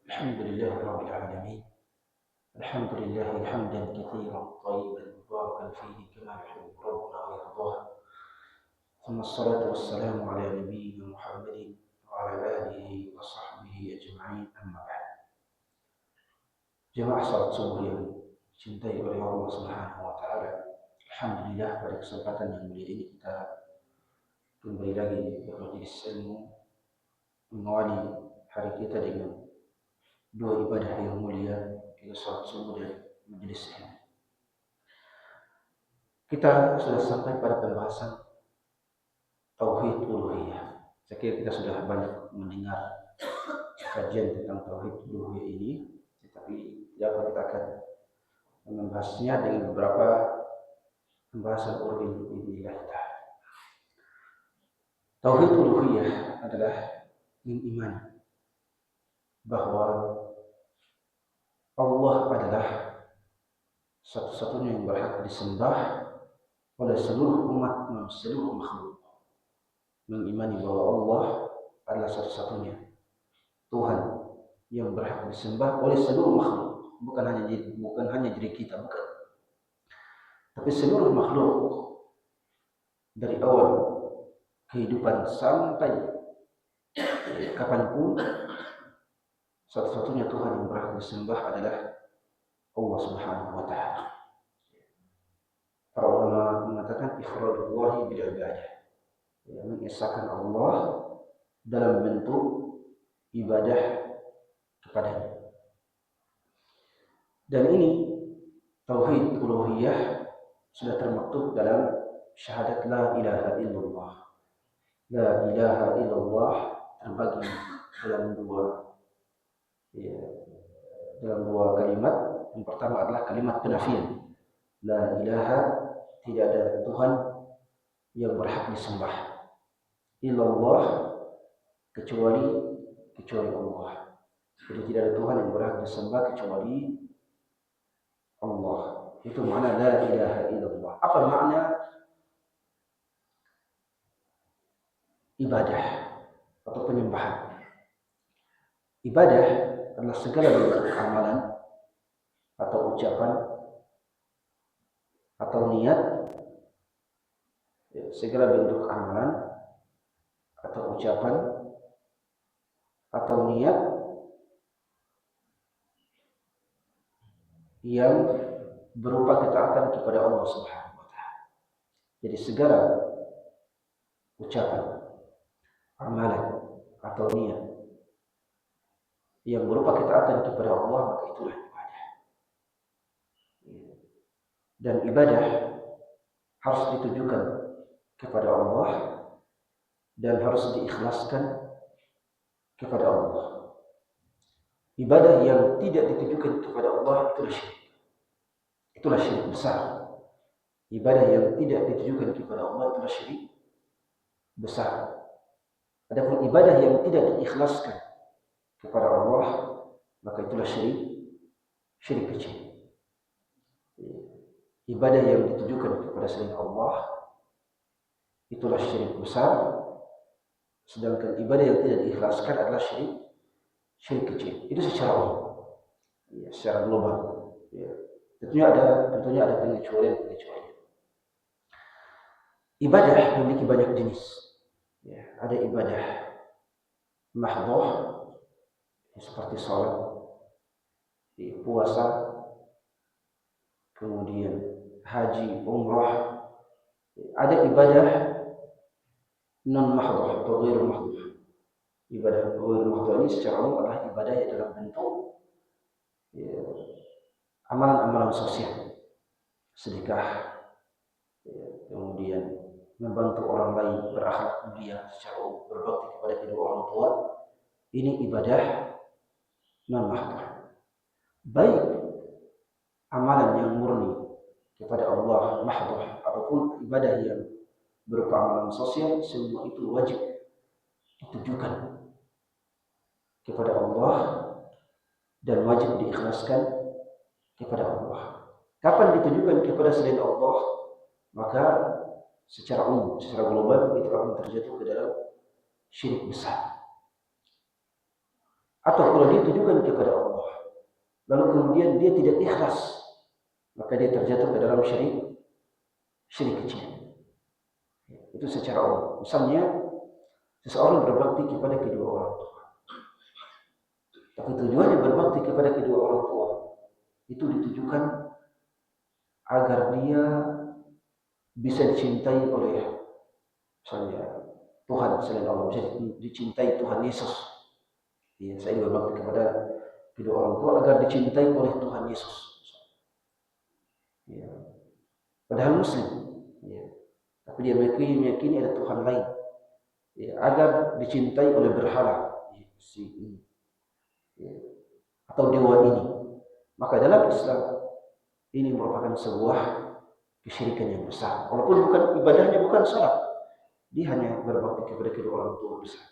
الحمد لله رب العالمين. الحمد لله حمدا كثيرا طيبا مباركا فيه كما يحب ربنا ويرضاه. ثم الصلاة والسلام على نبينا محمد وعلى آله وصحبه أجمعين. أما بعد. Jemaah salat subuh yang dicintai oleh Allah Subhanahu wa taala. Alhamdulillah, pada kesempatan yang mulia ini kita kembali lagi bermajelis ilmu, mengawali hari kita dengan dua ibadah yang mulia, yaitu salat subuh dan majelis ilmu. Kita sudah sampai pada pembahasan tauhid uluhiyah. Saya kira kita sudah banyak mendengar kajian tentang tauhid uluhiyah ini, tetapi kita akan membahasnya dengan beberapa pembahasan urgen biidznillah ta'ala. Tauhid uluhiyah adalah mengimani bahwa Allah adalah satu-satunya yang berhak disembah oleh seluruh umat manusia, seluruh makhluk. Mengimani bahwa Allah adalah satu-satunya Tuhan yang berhak disembah oleh seluruh makhluk, bukan hanya diri kita, bukan. Tapi seluruh makhluk dari awal kehidupan sampai kapanpun, satu-satunya Tuhan yang berhak disembah adalah Allah Subhanahu wa taala. Para ulama mengatakan ifradullahi bil ibadah, mengesahkan Allah dalam bentuk ibadah kepadanya. Dan ini tauhid uluhiyah sudah termaktub dalam syahadat la ilaha illallah. La ilaha illallah terbagi dalam dua kalimat. Yang pertama adalah kalimat penafian. La ilaha, tidak ada Tuhan yang berhak disembah. Illallah, kecuali Allah. Jadi tidak ada Tuhan yang berhak disembah kecuali Allah. Itu makna la ilaha illallah. Apa makna ibadah atau penyembahan? Ibadah adalah segala bentuk amalan atau ucapan atau niat, segala bentuk amalan atau ucapan atau niat yang berupa ketaatan kepada Allah Subhanahu wa taala. Jadi segala ucapan, amalan atau niat yang berupa ketaatan kepada Allah, maka itulah ibadah. Dan ibadah harus ditujukan kepada Allah dan harus diikhlaskan kepada Allah. Ibadah yang tidak ditujukan kepada Allah itulah syirik. Itulah syirik besar. Ibadah yang tidak ditujukan kepada Allah itulah syirik besar. Adapun ibadah yang tidak diikhlaskan kepada Allah, maka itulah syirik kecil. Ibadah yang ditujukan kepada selain Allah itulah syirik besar. Sedangkan ibadah yang tidak diikhlaskan adalah syirik kecil. Itu secara umum, secara global. Tentunya ada pengecualian. Ibadah memiliki banyak jenis. Ada ibadah mahdhah seperti salat, puasa, kemudian haji, umrah. Ada ibadah non mahdhah atau ghair mahdhah. Ibadah ghair mahdhah ini secara umum adalah ibadah yang dalam bentuk amalan-amalan sosial, sedekah, kemudian membantu orang lain berakhlak mulia secara umum, berbakti kepada kedua orang tua. Ini ibadah non mahdhah. Baik amalan yang murni kepada Allah mahdhah ataupun ibadah yang berupa amalan sosial, semua itu wajib ditujukan kepada Allah dan wajib diikhlaskan kepada Allah. Kapan ditujukan kepada selain Allah, maka secara umum, secara global itu akan terjatuh ke dalam syirik besar. Atau kalau dia tujukan kepada Allah, lalu kemudian dia tidak ikhlas, maka dia terjatuh ke dalam syirik kecil. Itu secara umum. Misalnya seseorang berbakti kepada kedua orang tua, tapi tujuannya berbakti kepada kedua orang tua itu ditujukan agar dia bisa dicintai oleh misalnya Tuhan selain Allah, bisa dicintai Tuhan Yesus. Ya, saya berbakti kepada kedua orang tua agar dicintai oleh Tuhan Yesus. Ya. Padahal Muslim, ya. Tapi dia meyakini ada Tuhan lain, ya, agar dicintai oleh berhala, ya, si ini, ya, atau dewa ini. Maka dalam Islam ini merupakan sebuah kesyirikan yang besar. Walaupun bukan ibadahnya bukan salat, dia hanya berbakti kepada kedua orang tua besar.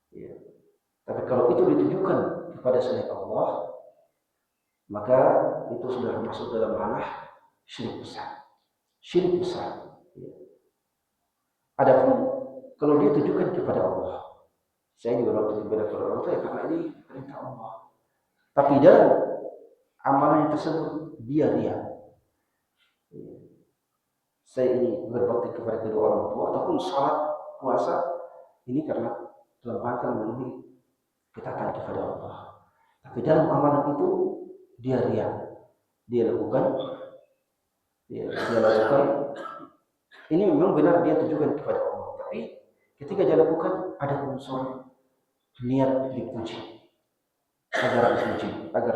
Ya. Tapi kalau itu ditujukan kepada selain Allah, maka itu sudah masuk dalam ranah syirik besar. Syirik besar. Ya. Adapun kalau dia tujukan kepada Allah, saya juga berbakti kepada kedua orang tua ya karena ini perintah Allah. Tapi dalam amalannya tersebut dia ria. Ya. Saya ini berbakti kepada kedua orang tua ataupun salat, puasa ini karena dalam rangka memenuhi ketaatan kepada Allah. Tapi dalam amalan itu dia ria, dia lakukan, ini memang benar dia tujukan kepada Allah. Tapi ketika dia lakukan ada unsur niat dipuji, agar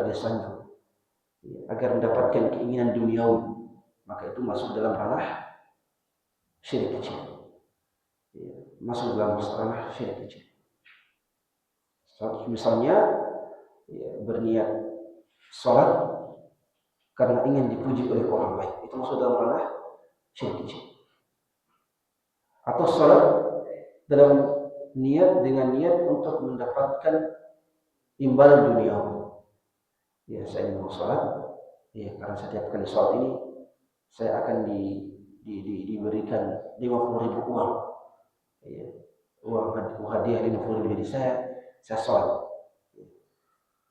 disanjung, agar mendapatkan keinginan duniawi, maka itu masuk dalam ranah syirik kecil. Masuk dalam ranah syirik kecil. Misalnya berniat sholat karena ingin dipuji oleh orang lain, itu masuk dalam ranah syirik kecil. Atau sholat dengan niat untuk mendapatkan imbalan duniawi. Ya, saya mau sholat, ya karena setiap kali sholat ini saya akan diberikan 50.000 uang, ya, uang hadiah 50.000, jadi saya sholat.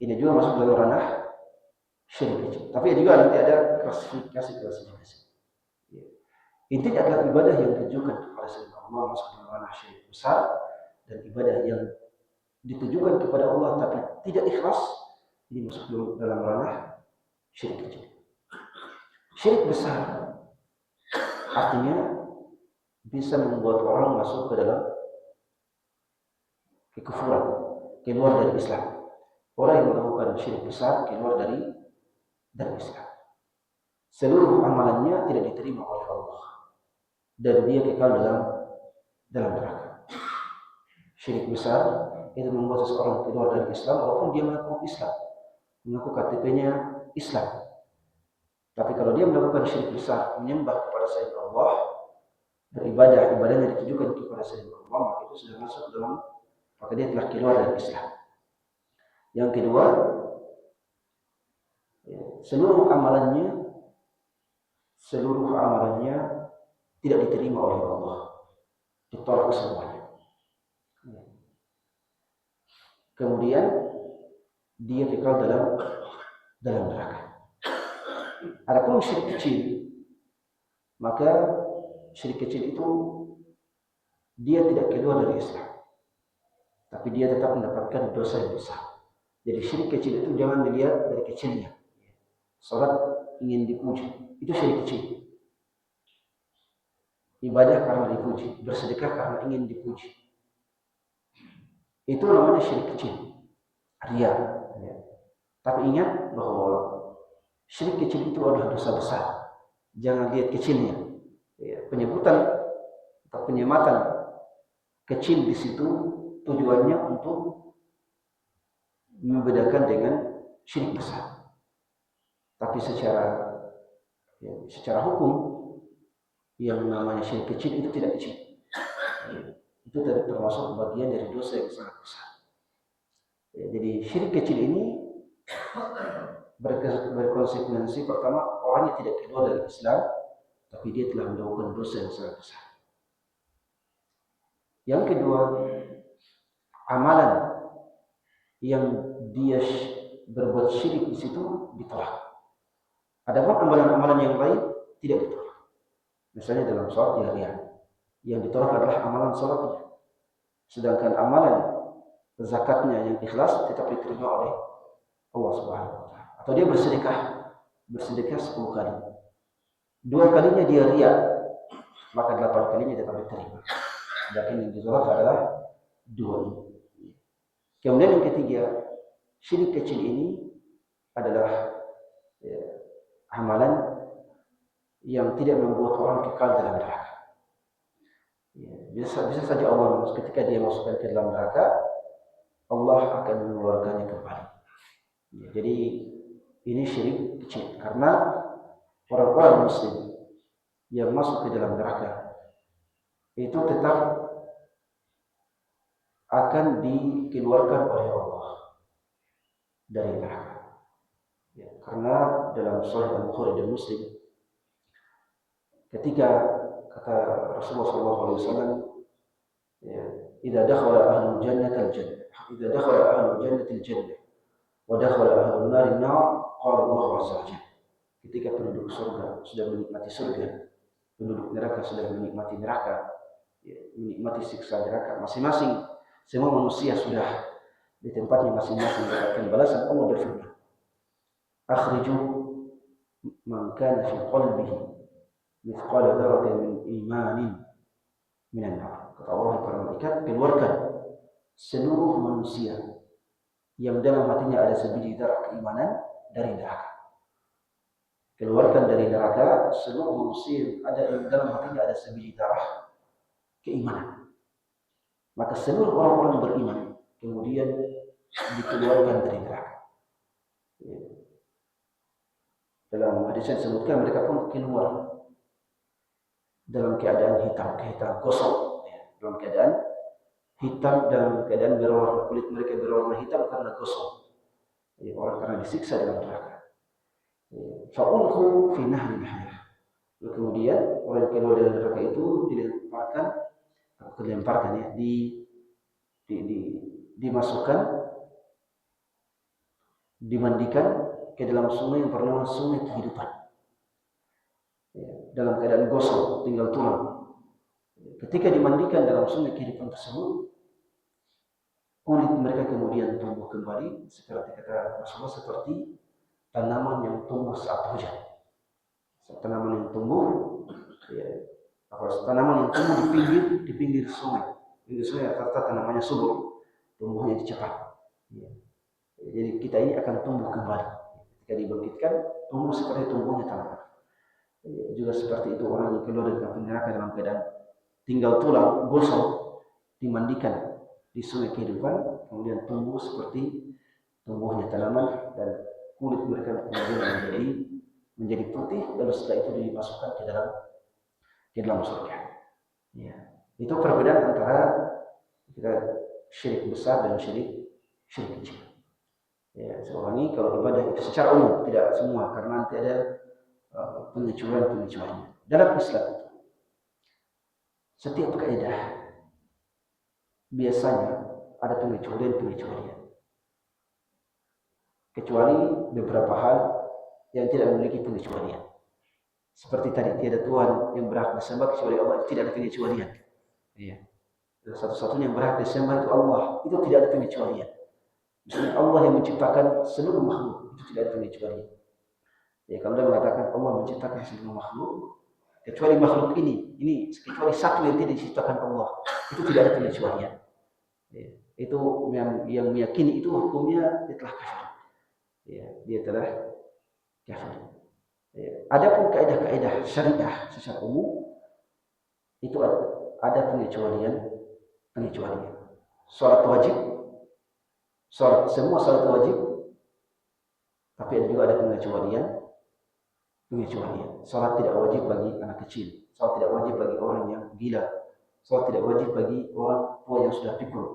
Ini juga masuk dalam ranah syirik kecil. Tapi juga nanti ada klasifikasi. Ya. Intinya adalah ibadah yang ditujukan kepada selain Allah masuk dalam ranah syirik besar, dan ibadah yang ditujukan kepada Allah tapi tidak ikhlas ini masuk dalam ranah syirik kecil. Syirik besar artinya bisa membuat orang masuk ke dalam kekufuran, keluar dari Islam. Orang yang melakukan syirik besar keluar dari Islam. Seluruh amalannya tidak diterima oleh Allah dan dia kekal dalam neraka. Syirik besar itu membuat seseorang keluar dari Islam walaupun dia mengaku Islam, mengaku KTP-nya Islam. Tapi kalau dia melakukan syirik besar, menyembah kepada selain Allah, ibadahnya ditujukan kepada selain Allah, maka itu sudah masuk maka dia telah keluar dari Islam. Yang kedua, seluruh amalannya tidak diterima oleh Allah, ditolak semuanya. Kemudian dia kekal dalam neraka. Adapun syirik kecil, maka syirik kecil itu dia tidak keluar dari Islam, tapi dia tetap mendapatkan dosa yang besar. Jadi syirik kecil itu jangan dilihat dari kecilnya. Salat ingin dipuji, itu syirik kecil. Ibadah karena dipuji, bersedekah karena ingin dipuji, itu namanya syirik kecil, riya. Tapi ingat bahwa syirik kecil itu adalah dosa besar. Jangan lihat kecilnya. Penyebutan atau penyematan kecil di situ tujuannya untuk membedakan dengan syirik besar. Tapi secara hukum yang namanya syirik kecil itu tidak kecil. Itu termasuk bagian dari dosa yang sangat besar. Jadi syirik kecil ini berkonsekuensi pertama, orangnya tidak keluar dari Islam, tapi dia telah melakukan dosa yang sangat besar. Yang kedua, amalan yang dia berbuat syirik di situ ditolak. Adapun amalan-amalan yang lain tidak ditolak. Misalnya dalam sholat ya riya. Yang ditolak adalah amalan sholatnya. Sedangkan amalan zakatnya yang ikhlas tetap diterima oleh Allah Subhanahu wa taala. Atau dia bersedekah 10 kali. 2 kalinya dia riya, maka 8 kalinya tetap diterima. Sedangkan yang ditolak adalah 2 ini. Kemudian yang ketiga, syirik kecil ini adalah amalan yang tidak membuat orang kekal dalam neraka. Bisa saja Allah ketika dia masukkan ke dalam neraka, Allah akan mengeluarkannya kembali. Jadi ini syirik kecil karena orang-orang muslim yang masuk ke dalam neraka itu tetap akan dikeluarkan oleh Allah dari neraka. Karena dalam Sahih Al-Bukhari dan Muslim ketika kata Rasulullah SAW, "Idza dakhala ahlul jannati al-jannah, idza dakhala ahlul jannati al-jannah, wa dakhala ahlun nari an-nar, qala Allah azza wa jalla." Ketika penduduk surga sudah menikmati surga, penduduk neraka sudah menikmati neraka, menikmati siksa neraka, masing-masing semua manusia sudah di tempatnya masing-masing mendapatkan balasan. Allah berfirman, "Akhriju man kana fi qalbihi mithqala dzarratin min imanin minan nar." Kata Allah kepada malaikat, keluarkan seluruh manusia yang dalam hatinya ada sebiji zarah keimanan dari neraka. Keluarkan dari neraka seluruh manusia yang dalam hatinya ada sebiji zarah keimanan. Maka seluruh orang-orang beriman kemudian dikeluarkan dari neraka. Dalam hadis yang disebutkan mereka pun keluar dalam keadaan hitam gosong, dalam keadaan hitam, dalam keadaan berwarna, kulit mereka berwarna hitam karena gosong. Jadi orang karena disiksa dalam neraka. Fa'ulqu fi nahril hayah. Kemudian orang yang keluar dari neraka itu dilemparkan dimasukkan, dimandikan ke dalam sungai yang bernama sungai kehidupan. Dalam keadaan gosong, tinggal tulang. Ketika dimandikan dalam sungai kehidupan tersebut, kulit mereka kemudian tumbuh kembali seperti kata Rasulullah, seperti tanaman yang tumbuh saat hujan. Tanaman yang tumbuh, tanaman yang tumbuh di pinggir sungai. Pinggir sungai rata-rata tanamannya subur, tumbuhnya cepat. Jadi kita ini akan tumbuh kembali. Ketika dibangkitkan, tumbuh seperti tumbuhnya tanaman. Juga seperti itu orang yang keluar dari api neraka dalam keadaan tinggal tulang, gosong, dimandikan di sungai kehidupan, kemudian tumbuh seperti tumbuhnya tanaman dan kulit mereka kemudian menjadi putih, lalu setelah itu dimasukkan ke dalam surga. Itu perbedaan antara syirik besar dan syirik kecil. Seorang ini kalau ibadah itu secara umum, tidak semua, karena nanti ada pengecualian. Dalam Islam itu setiap kaidah biasanya ada pengecualian, kecuali beberapa hal yang tidak memiliki pengecualian. Seperti tadi, tiada Tuhan yang berhak disembah kecuali Allah, tidak ada pengecualian. Satu-satunya yang berhak disembah itu Allah, itu tidak ada pengecualian. Misalnya Allah yang menciptakan seluruh makhluk, itu tidak ada pengecualian. Kalau dia mengatakan Allah menciptakan seluruh makhluk, kecuali makhluk ini kecuali satu yang tidak diciptakan Allah, itu tidak ada pengecualian. Itu yang meyakini itu hukumnya dia telah kafir. Dia telah kafir. Adapun kaidah-kaidah syariah secara umum itu ada pengecualian. Salat wajib, semua salat wajib, tapi juga ada pengecualian. Salat tidak wajib bagi anak kecil, salat tidak wajib bagi orang yang gila, salat tidak wajib bagi orang tua yang sudah pikul.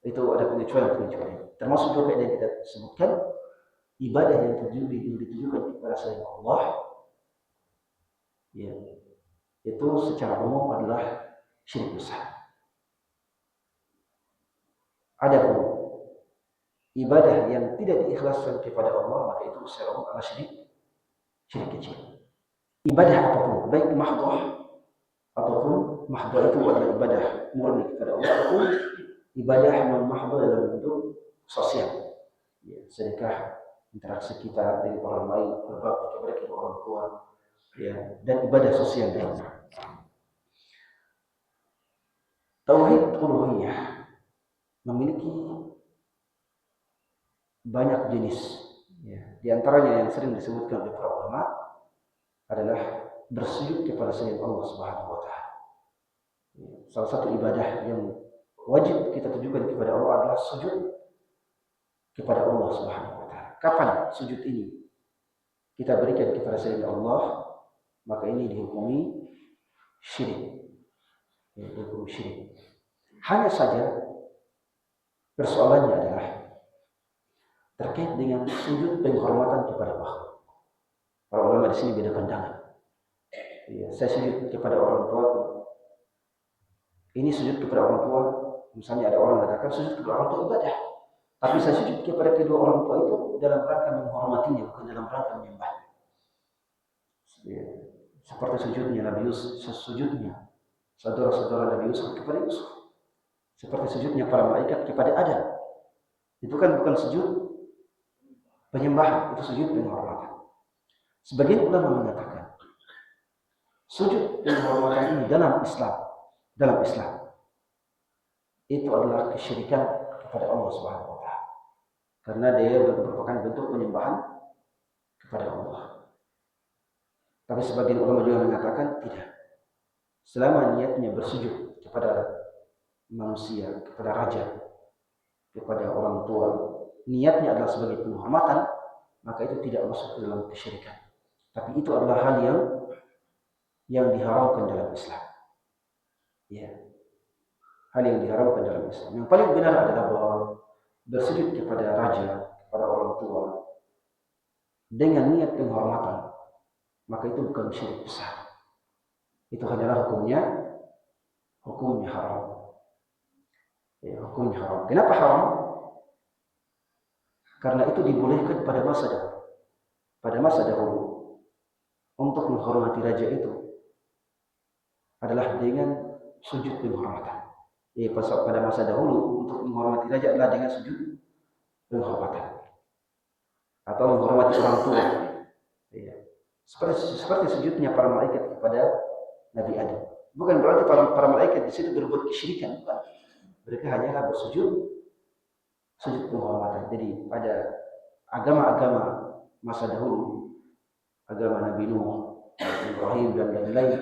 Itu ada pengecualian. Termasuk juga yang kita sebutkan, ibadah yang ditujukan kepada selain Allah, itu secara umum adalah syirik besar. Adapun ibadah yang tidak diikhlaskan kepada Allah, maka itu secara umum adalah syirik kecil. Ibadah apapun, baik mahdhah ataupun mahdhah itu adalah ibadah murni kepada Allah, ataupun ibadah non mahdhah dalam bentuk sosial, ya, sedekah, interaksi kita dengan orang lain, berbakti kepada kedua orang tua, ya, dan ibadah sosial lainnya. Tauhid uluhiyah memiliki banyak jenis. Ya. Di antaranya yang sering disebutkan oleh para ulama adalah bersujud kepada selain Allah Subhanahu wa taala. Ya. Salah satu ibadah yang wajib kita tujukan kepada Allah adalah sujud kepada Allah Subhanahu wa taala. Kapan sujud ini kita berikan kepada selain Allah, maka ini dihukumi syirik. Ya, dihukumi syirik. Hanya saja persoalannya adalah terkait dengan sujud penghormatan kepada makhluk. Para ulama di sini beda pandangan. Ya, saya sujud kepada orang tua. Ini sujud kepada orang tua. Misalnya ada orang mengatakan sujud kepada orang tua ibadah. Tapi saya sujud kepada kedua orang tua itu dalam rangka menghormatinya, bukan dalam rangka menyembahnya. Ya, seperti sujudnya Nabi Yusuf, sujudnya saudara-saudara Nabi Yusuf kepada Yusuf. Seperti sujudnya para malaikat kepada Adam. Itu kan bukan sujud penyembahan, itu sujud penghormatan. Sebagian ulama mengatakan sujud penghormatan ini dalam Islam itu adalah kesyirikan kepada Allah Subhanahu wa taala. Karena dia merupakan bentuk penyembahan kepada Allah. Tapi sebagian ulama juga mengatakan tidak. Selama niatnya bersujud kepada manusia, kepada raja, kepada orang tua, niatnya adalah sebagai penghormatan, maka itu tidak masuk ke dalam kesyirikan. Tapi itu adalah hal yang diharamkan dalam Islam. Ya. Hal yang diharamkan dalam Islam. Yang paling benar adalah bahwa bersujud kepada raja, kepada orang tua dengan niat penghormatan, maka itu bukan syirik besar. Itu hanyalah hukumnya haram. Ya, hukumnya haram. Kenapa haram? Karena itu dibolehkan pada masa dahulu. Pada masa dahulu untuk menghormati raja itu adalah dengan sujud penghormatan. Ya, pada masa dahulu untuk menghormati raja adalah dengan sujud penghormatan atau menghormati orang tua. Ya. Seperti sujudnya para malaikat kepada Nabi Adam. Bukan berarti para malaikat di situ berbuat kesyirikan, bukan. Mereka hanyalah sujud penghormatan. Jadi pada agama-agama masa dahulu, agama Nabi Nuh, Ibrahim dan lain-lain,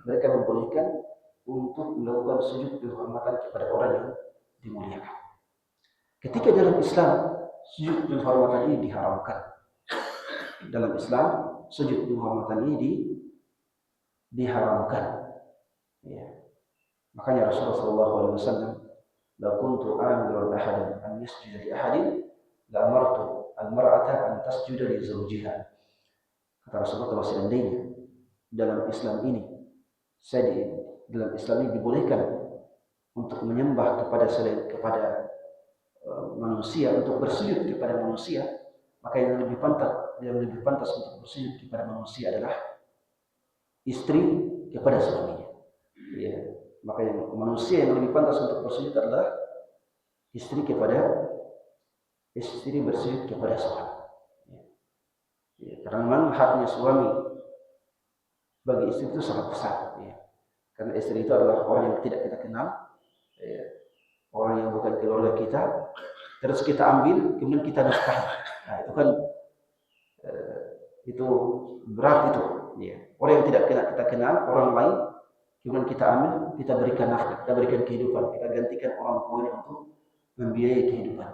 mereka membolehkan untuk melakukan sujud penghormatan kepada orang yang dimuliakan. Ketika dalam Islam sujud penghormatan ini diharamkan. Dalam Islam sujud penghormatan ini diharamkan. Ya. Makanya Rasulullah SAW, "La kuntu amiran ahadan an yasjuda li ahadin, la amartu al-mar'ata an tasjuda li zawjiha." Kata Rasulullah, kalau seandainya dalam Islam ini dibolehkan untuk menyembah kepada manusia, untuk bersujud kepada manusia, maka yang lebih pantas untuk bersujud kepada manusia adalah istri kepada suaminya. Ya. Maka manusia yang lebih pantas untuk bersujud adalah istri bersujud kepada suami. Ya. Karena memang haknya suami bagi istri itu sangat besar. Ya. Karena istri itu adalah orang yang tidak kita kenal, ya. Orang yang bukan keluarga kita, terus kita ambil, kemudian kita nafkahi. Nah, itu kan itu berat itu. Ya. Orang yang tidak kita kenal, orang lain, kemudian kita ambil, kita berikan nafkah, kita berikan kehidupan, kita gantikan orang tuanya untuk membiayai kehidupan.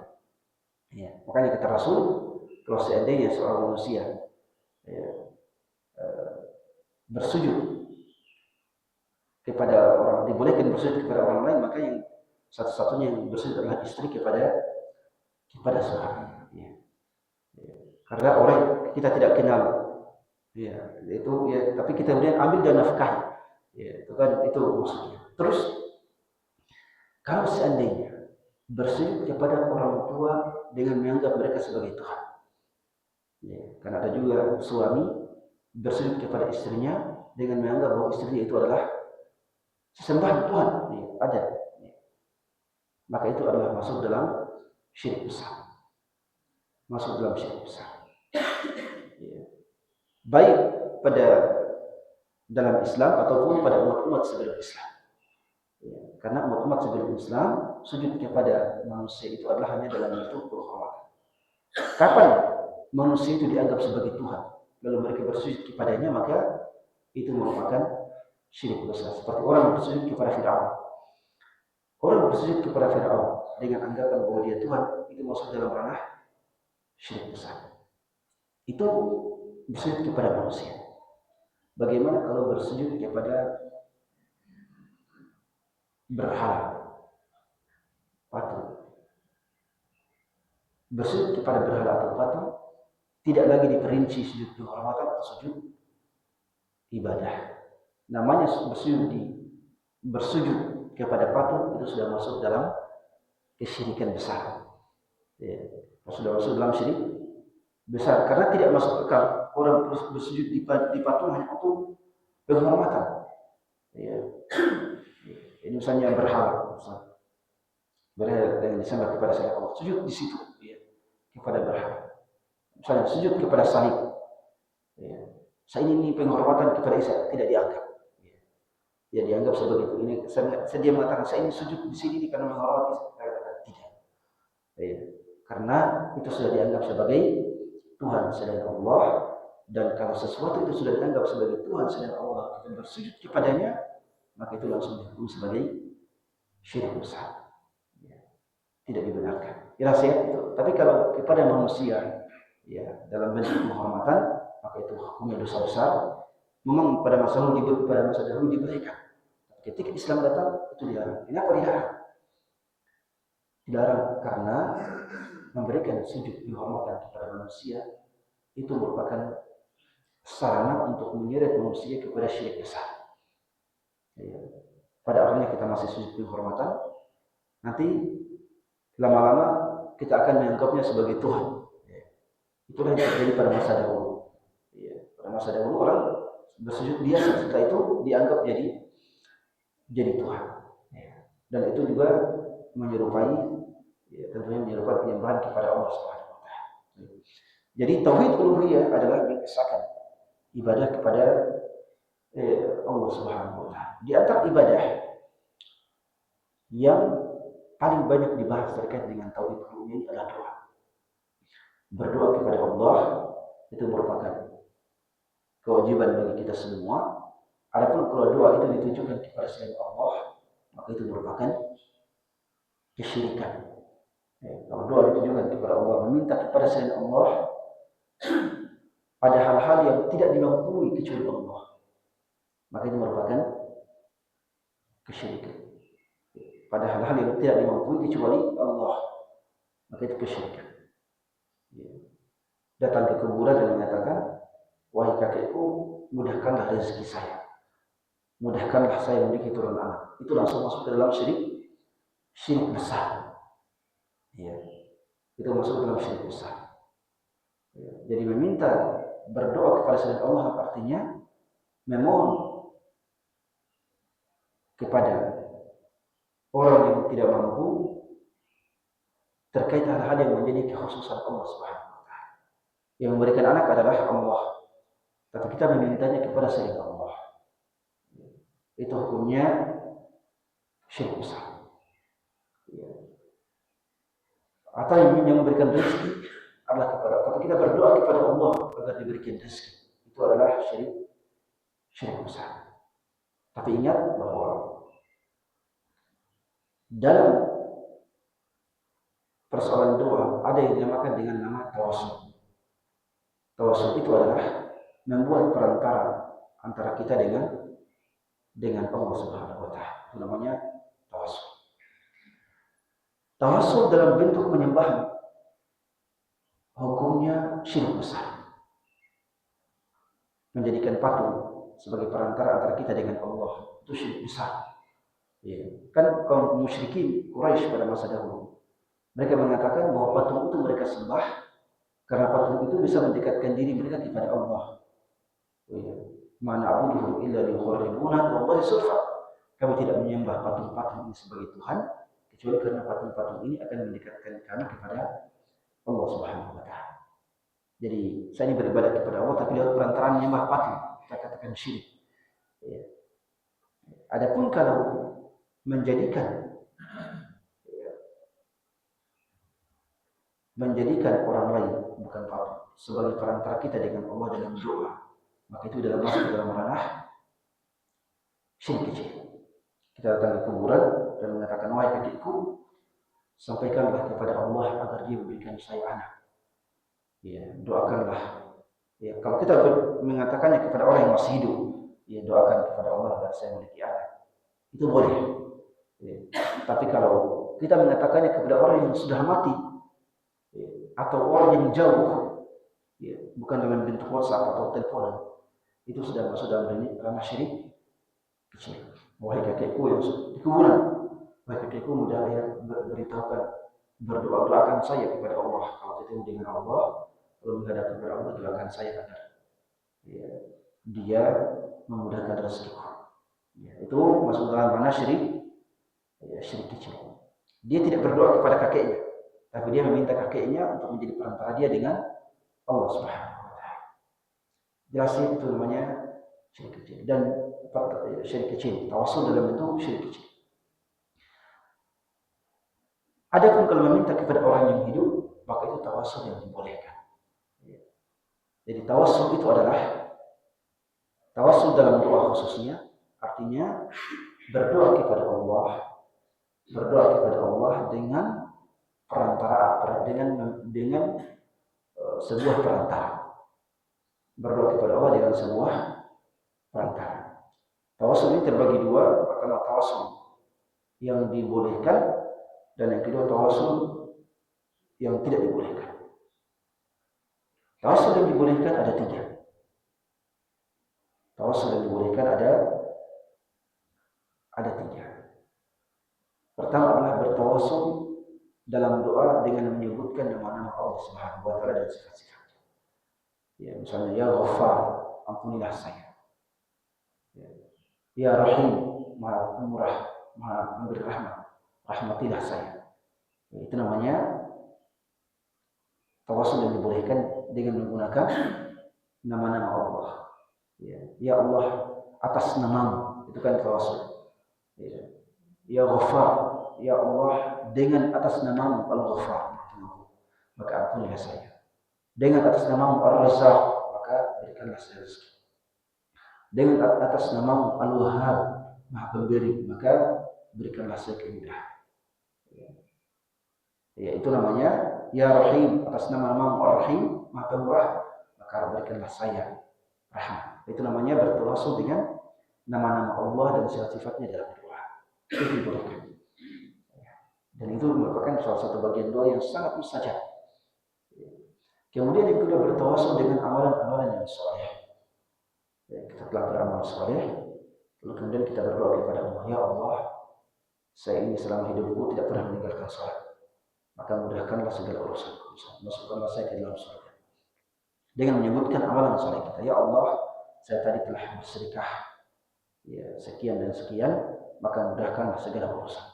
Ya. Makanya kata Rasul, kalau seandainya seorang manusia bersujud kepada orang, dibolehkan bersujud kepada orang lain, maka yang satu-satunya yang bersujud adalah istri kepada suami. Ya. Ya. Karena orang kita tidak kenal, ya, itu ya, tapi kita kemudian ambil dan nafkahi. Ya, itu kan itu maksudnya. Terus kalau seandainya bersujud kepada orang tua dengan menganggap mereka sebagai Tuhan. Ya, karena ada juga suami bersujud kepada istrinya dengan menganggap bahwa istrinya itu adalah sesembahan Tuhan. Ya, ada. Ya. Maka itu adalah masuk dalam syirik besar. Masuk dalam syirik besar. Ya. Baik pada dalam Islam ataupun pada umat-umat sebelum Islam. Ya, karena umat-umat sebelum Islam sujud kepada manusia itu adalah hanya dalam bentuk penghormatan. Kapan manusia itu dianggap sebagai Tuhan, lalu mereka bersujud kepadanya, maka itu merupakan syirik besar. Seperti orang bersujud kepada Fir'aun. Orang bersujud kepada Fir'aun dengan anggapan bahwa dia Tuhan, itu masuk dalam ranah syirik besar. Itu bersujud kepada manusia. Bagaimana kalau bersujud kepada berhala, patung? Bersujud kepada berhala atau patung tidak lagi diperinci sujud penghormatan atau sujud ibadah. Namanya bersujud kepada patung itu sudah masuk dalam kesyirikan besar. Ya, sudah masuk dalam syirik besar karena tidak masuk akal orang bersujud di patung hanya untuk penghormatan. Ya. Ini misalnya berhala, berhala yang disembah kepada selain Allah, sujud di situ ya, kepada berhala. Misalnya sujud kepada salib. Ya. Saya ini penghormatan kepada Isa tidak dianggap. Ya dianggap sebagai itu. Ini dia mengatakan saya ini sujud di sini karena menghormati. Saya katakan tidak. Ya. Karena itu sudah dianggap sebagai Tuhan selain Allah, dan kalau sesuatu itu sudah dianggap sebagai Tuhan selain Allah, kita bersujud kepadanya, maka itu langsung dihukum sebagai syirik besar. Ya. Tidak dibenarkan. Ya nasihat itu. Tapi kalau kepada manusia, ya dalam bentuk penghormatan, maka itu hukumnya dosa besar. Memang pada masa dahulu diberikan. Ketika Islam datang itu dilarang. Ini apa dilarang? Dilarang karena memberikan sujud penghormatan kepada manusia itu merupakan sarana untuk menyeret manusia kepada syirik besar. Ya. Pada awalnya kita masih sujud penghormatan, nanti lama-lama kita akan menganggapnya sebagai Tuhan. Ya. Itulah yang terjadi pada masa dahulu. Ya. Pada masa dahulu orang bersujud biasa, setelah itu dianggap jadi Tuhan. Ya. Dan itu juga menyerupai, ya, tentunya menyerupai penyembahan kepada Allah Subhanahu wa taala. Jadi tauhid uluhiyah adalah mengesahkan ibadah kepada Allah Subhanahu wa taala. Di antara ibadah yang paling banyak dibahas terkait dengan tauhid uluhiyah adalah doa. Berdoa kepada Allah itu merupakan kewajiban bagi kita semua. Adapun kalau doa itu ditujukan kepada selain Allah, maka itu merupakan kesyirikan. Kalau doa ditujukan kepada Allah, meminta kepada selain Allah pada hal-hal yang tidak dimampui kecuali Allah, maka itu merupakan kesyirikan. Pada hal-hal yang tidak dimampui kecuali Allah, maka itu kesyirikan. Datang ke kuburan dan menyatakan, wahai kakekku, mudahkanlah rezeki saya, mudahkanlah saya memiliki turun anak. Itu langsung masuk ke dalam syirik besar. Ya. Itu masuk ke dalam syirik besar. Ya. Jadi meminta berdoa kepada selain Allah artinya memohon kepada orang yang tidak mampu terkait hal-hal yang menjadi kekhususan Allah Subhanahu wa taala. Yang memberikan anak adalah Allah, tapi kita memintanya kepada selain Allah. Itu hukumnya syirik besar. Ya. Atau yang memberikan rezeki adalah kepada, tapi kita berdoa kepada Allah agar diberikan rezeki. Itu adalah syirik besar. Tapi ingat bahwa dalam persoalan doa ada yang dinamakan dengan nama tawassul. Tawassul itu adalah membuat perantara antara kita dengan Allah Subhanahu wa taala. Itu namanya tawassul. Tawassul dalam bentuk penyembahan hukumnya syirik besar. Menjadikan patung sebagai perantara antara kita dengan Allah itu syirik besar. Ya. Kan kaum musyrikin Quraisy pada masa dahulu Mereka mengatakan bahwa patung itu mereka sembah karena patung itu bisa mendekatkan diri mereka kepada Allah. Mana abuduhum illa liqarribuna wallahi sulfa. Kami tidak menyembah patung-patung ini sebagai Tuhan kecuali karena patung-patung ini akan mendekatkan kami kepada Allah Subhanahu wa taala. Jadi saya ini beribadah kepada Allah tapi lewat perantaraan menyembah patung, kita katakan syirik. Ya. Adapun kalau menjadikan orang lain bukan patung sebagai perantara kita dengan Allah dalam doa, maka itu masuk dalam ranah syirik kecil. Kita datang ke kuburan dan mengatakan, wahai kakekku, sampaikanlah kepada Allah agar dia memberikan saya anak. Ya, doakanlah. Ya, kalau kita mengatakannya kepada orang yang masih hidup, ya doakan kepada Allah agar saya memiliki anak. Itu boleh. Ya. Tapi kalau kita mengatakannya kepada orang yang sudah mati, ya, atau orang yang jauh, ya, bukan dengan bentuk WhatsApp atau telepon, itu sudah masuk dalam ranah syirik kecil. Wahai kakekku yang di kuburan, wahai kakekku mudah ya beritahukan, berdoakan saya kepada Allah. Kalau ketemu dengan Allah, kalau menghadap kepada Allah, doakan saya agar ya, dia memudahkan rezekiku. Ya, itu masuk dalam ranah syirik, ya, syirik kecil. Dia tidak berdoa kepada kakeknya, tapi dia meminta kakeknya untuk menjadi perantara dia dengan Allah Subhanahu wa taala. Jelas itu namanya syirik kecil. Dan syirik kecil, tawassul dalam bentuk syirik kecil. Adapun kalau meminta kepada orang yang hidup, maka itu tawassul yang dibolehkan. Jadi tawassul itu adalah tawassul dalam doa khususnya, artinya berdoa kepada Allah dengan perantara, dengan sebuah perantara. Berdoa kepada Allah dengan sebuah perantara. Tawassul ini terbagi dua. Pertama, tawassul yang dibolehkan, dan yang kedua, tawassul yang tidak dibolehkan. Tawassul yang dibolehkan ada tiga. Tawassul yang dibolehkan ada tiga. Pertama adalah bertawassul dalam doa dengan menyebutkan nama-nama Allah Subhanahu wa taala dan sifat-sifatnya. Ya, misalnya ya Ghaffar, ampunilah saya. Ya Rahim, Maha Pemurah, Maha Memberi rahmat, rahmatilah saya. Itu namanya tawassul yang dibolehkan dengan menggunakan nama-nama Allah. Ya Allah, atas namamu, itu kan tawassul. Ya Ghaffar, ya Allah, dengan atas namamu Al-Ghaffar, maka ampunilah saya. Dengan atas namamu Ar-Razzaq, maka berikanlah saya rezeki. Dengan atas namamu Al-Wahhab, Maha Pemberi, maka berikanlah saya kemudahan. Ya, itu namanya ya Rahim, atas nama-namamu Ar-Rahim, Maha Pemurah, maka berikanlah saya rahmat. Itu namanya bertawassul dengan nama-nama Allah dan sifat-sifatnya dalam doa. Itu dibolehkan. Dan itu merupakan salah satu bagian doa yang sangat mustajab. Kemudian yang kedua, bertawassul dengan amalan-amalan yang saleh. Kita telah beramal saleh, lalu kemudian kita berdoa kepada Allah, ya Allah, saya ini selama hidupku tidak pernah meninggalkan salat, maka mudahkanlah segala urusan, masukkanlah saya ke dalam surga. Dengan menyebutkan amalan saleh kita, ya Allah, saya tadi telah bersedekah, ya sekian dan sekian, maka mudahkanlah segala urusan.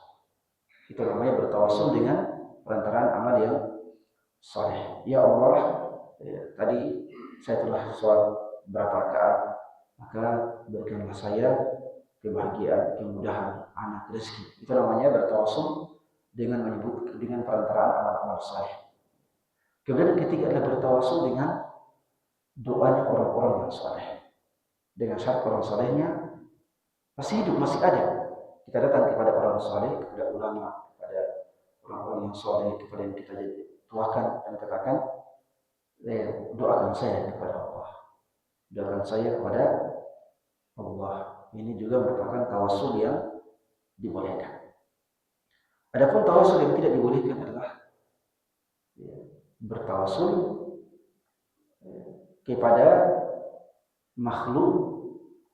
Itu namanya bertawassul dengan perantaraan amal yang saleh. Ya Allah, tadi saya telah sholat berapa rakaat, maka berikanlah saya kebahagiaan, kemudahan, anak, rezeki. Itu namanya bertawassul dengan perantaraan amal-amal saleh. Kemudian yang ketiga adalah bertawassul dengan doanya orang-orang yang saleh. Dengan syarat orang salehnya masih hidup, masih ada. Kita datang kepada orang saleh, kepada ulama, kepada orang-orang yang saleh, kepada yang kita tuakan dan katakan, doakan saya kepada Allah. Doakan saya kepada Allah. Ini juga merupakan tawassul yang dibolehkan. Adapun tawassul yang tidak dibolehkan adalah bertawassul kepada makhluk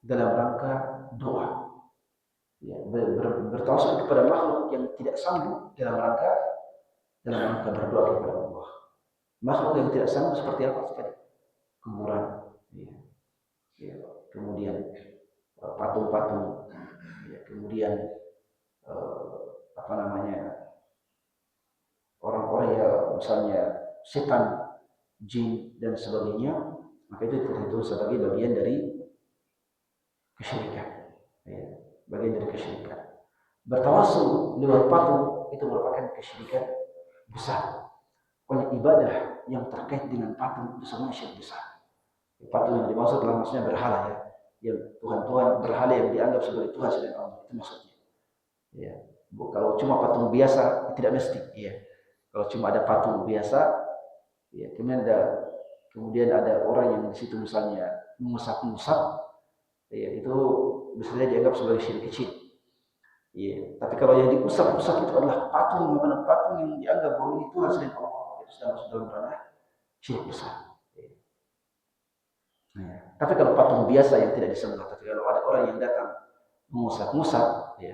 dalam rangka doa. Bertawassul kepada makhluk yang tidak sanggup dalam rangka dalam rangka berdoa kepada Allah. Makhluk yang tidak sanggup seperti apa tadi? Kuburan, ya. Ya. Kemudian patung-patung, ya. Kemudian apa namanya, orang-orang ya misalnya setan, jin dan sebagainya, maka itu terhitung sebagai bagian dari kesyirikan, ya. Bagian dari kesyirikan. Bertawassul lewat patung itu merupakan kesyirikan besar. Pokoknya ibadah yang terkait dengan patung itu semua syirik besar. Patung yang dimaksud adalah maksudnya berhala, ya. Yang Tuhan-Tuhan, berhala yang dianggap sebagai Tuhan selain Allah, itu maksudnya. Ya. Kalau cuma patung biasa tidak mesti, ya. Kalau cuma ada patung biasa, ya, kemudian ada orang yang di situ misalnya mengusap-ngusap, ya, itu bisa dianggap sebagai syirik kecil. Ya. Tapi kalau yang diusap-usap itu adalah patung yang dianggap bahwa ini Tuhan selain Allah, itu sudah masuk dalam ranah syirik besar. Nah, tapi kalau patung biasa yang tidak disembah, tapi kalau ada orang yang datang mengusap-ngusap, ya,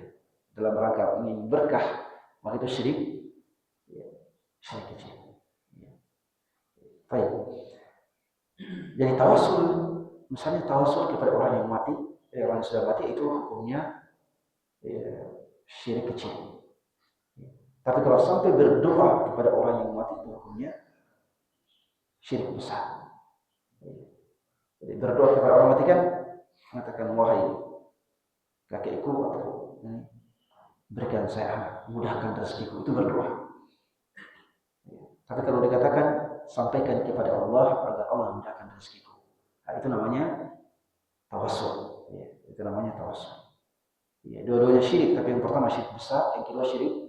dalam rangka ingin berkah, maka itu syirik, ya, syirik kecil. Ya. Baik. Jadi tawasul, misalnya tawasul kepada orang yang mati, orang yang sudah mati itu hukumnya, ya, syirik kecil. Ya. Tapi kalau sampai berdoa kepada orang yang mati itu hukumnya syirik besar. Ya. Jadi berdoa kepada orang mati kan mengatakan, wahai kakekku, atau berikan saya anak, mudahkan rezekiku, itu berdoa. Tapi kalau dikatakan sampaikan kepada Allah agar Allah mudahkan rezekiku, nah, itu namanya tawassul. Ya, itu namanya tawassul. Ya, dua-duanya syirik, tapi yang pertama syirik besar, yang kedua syirik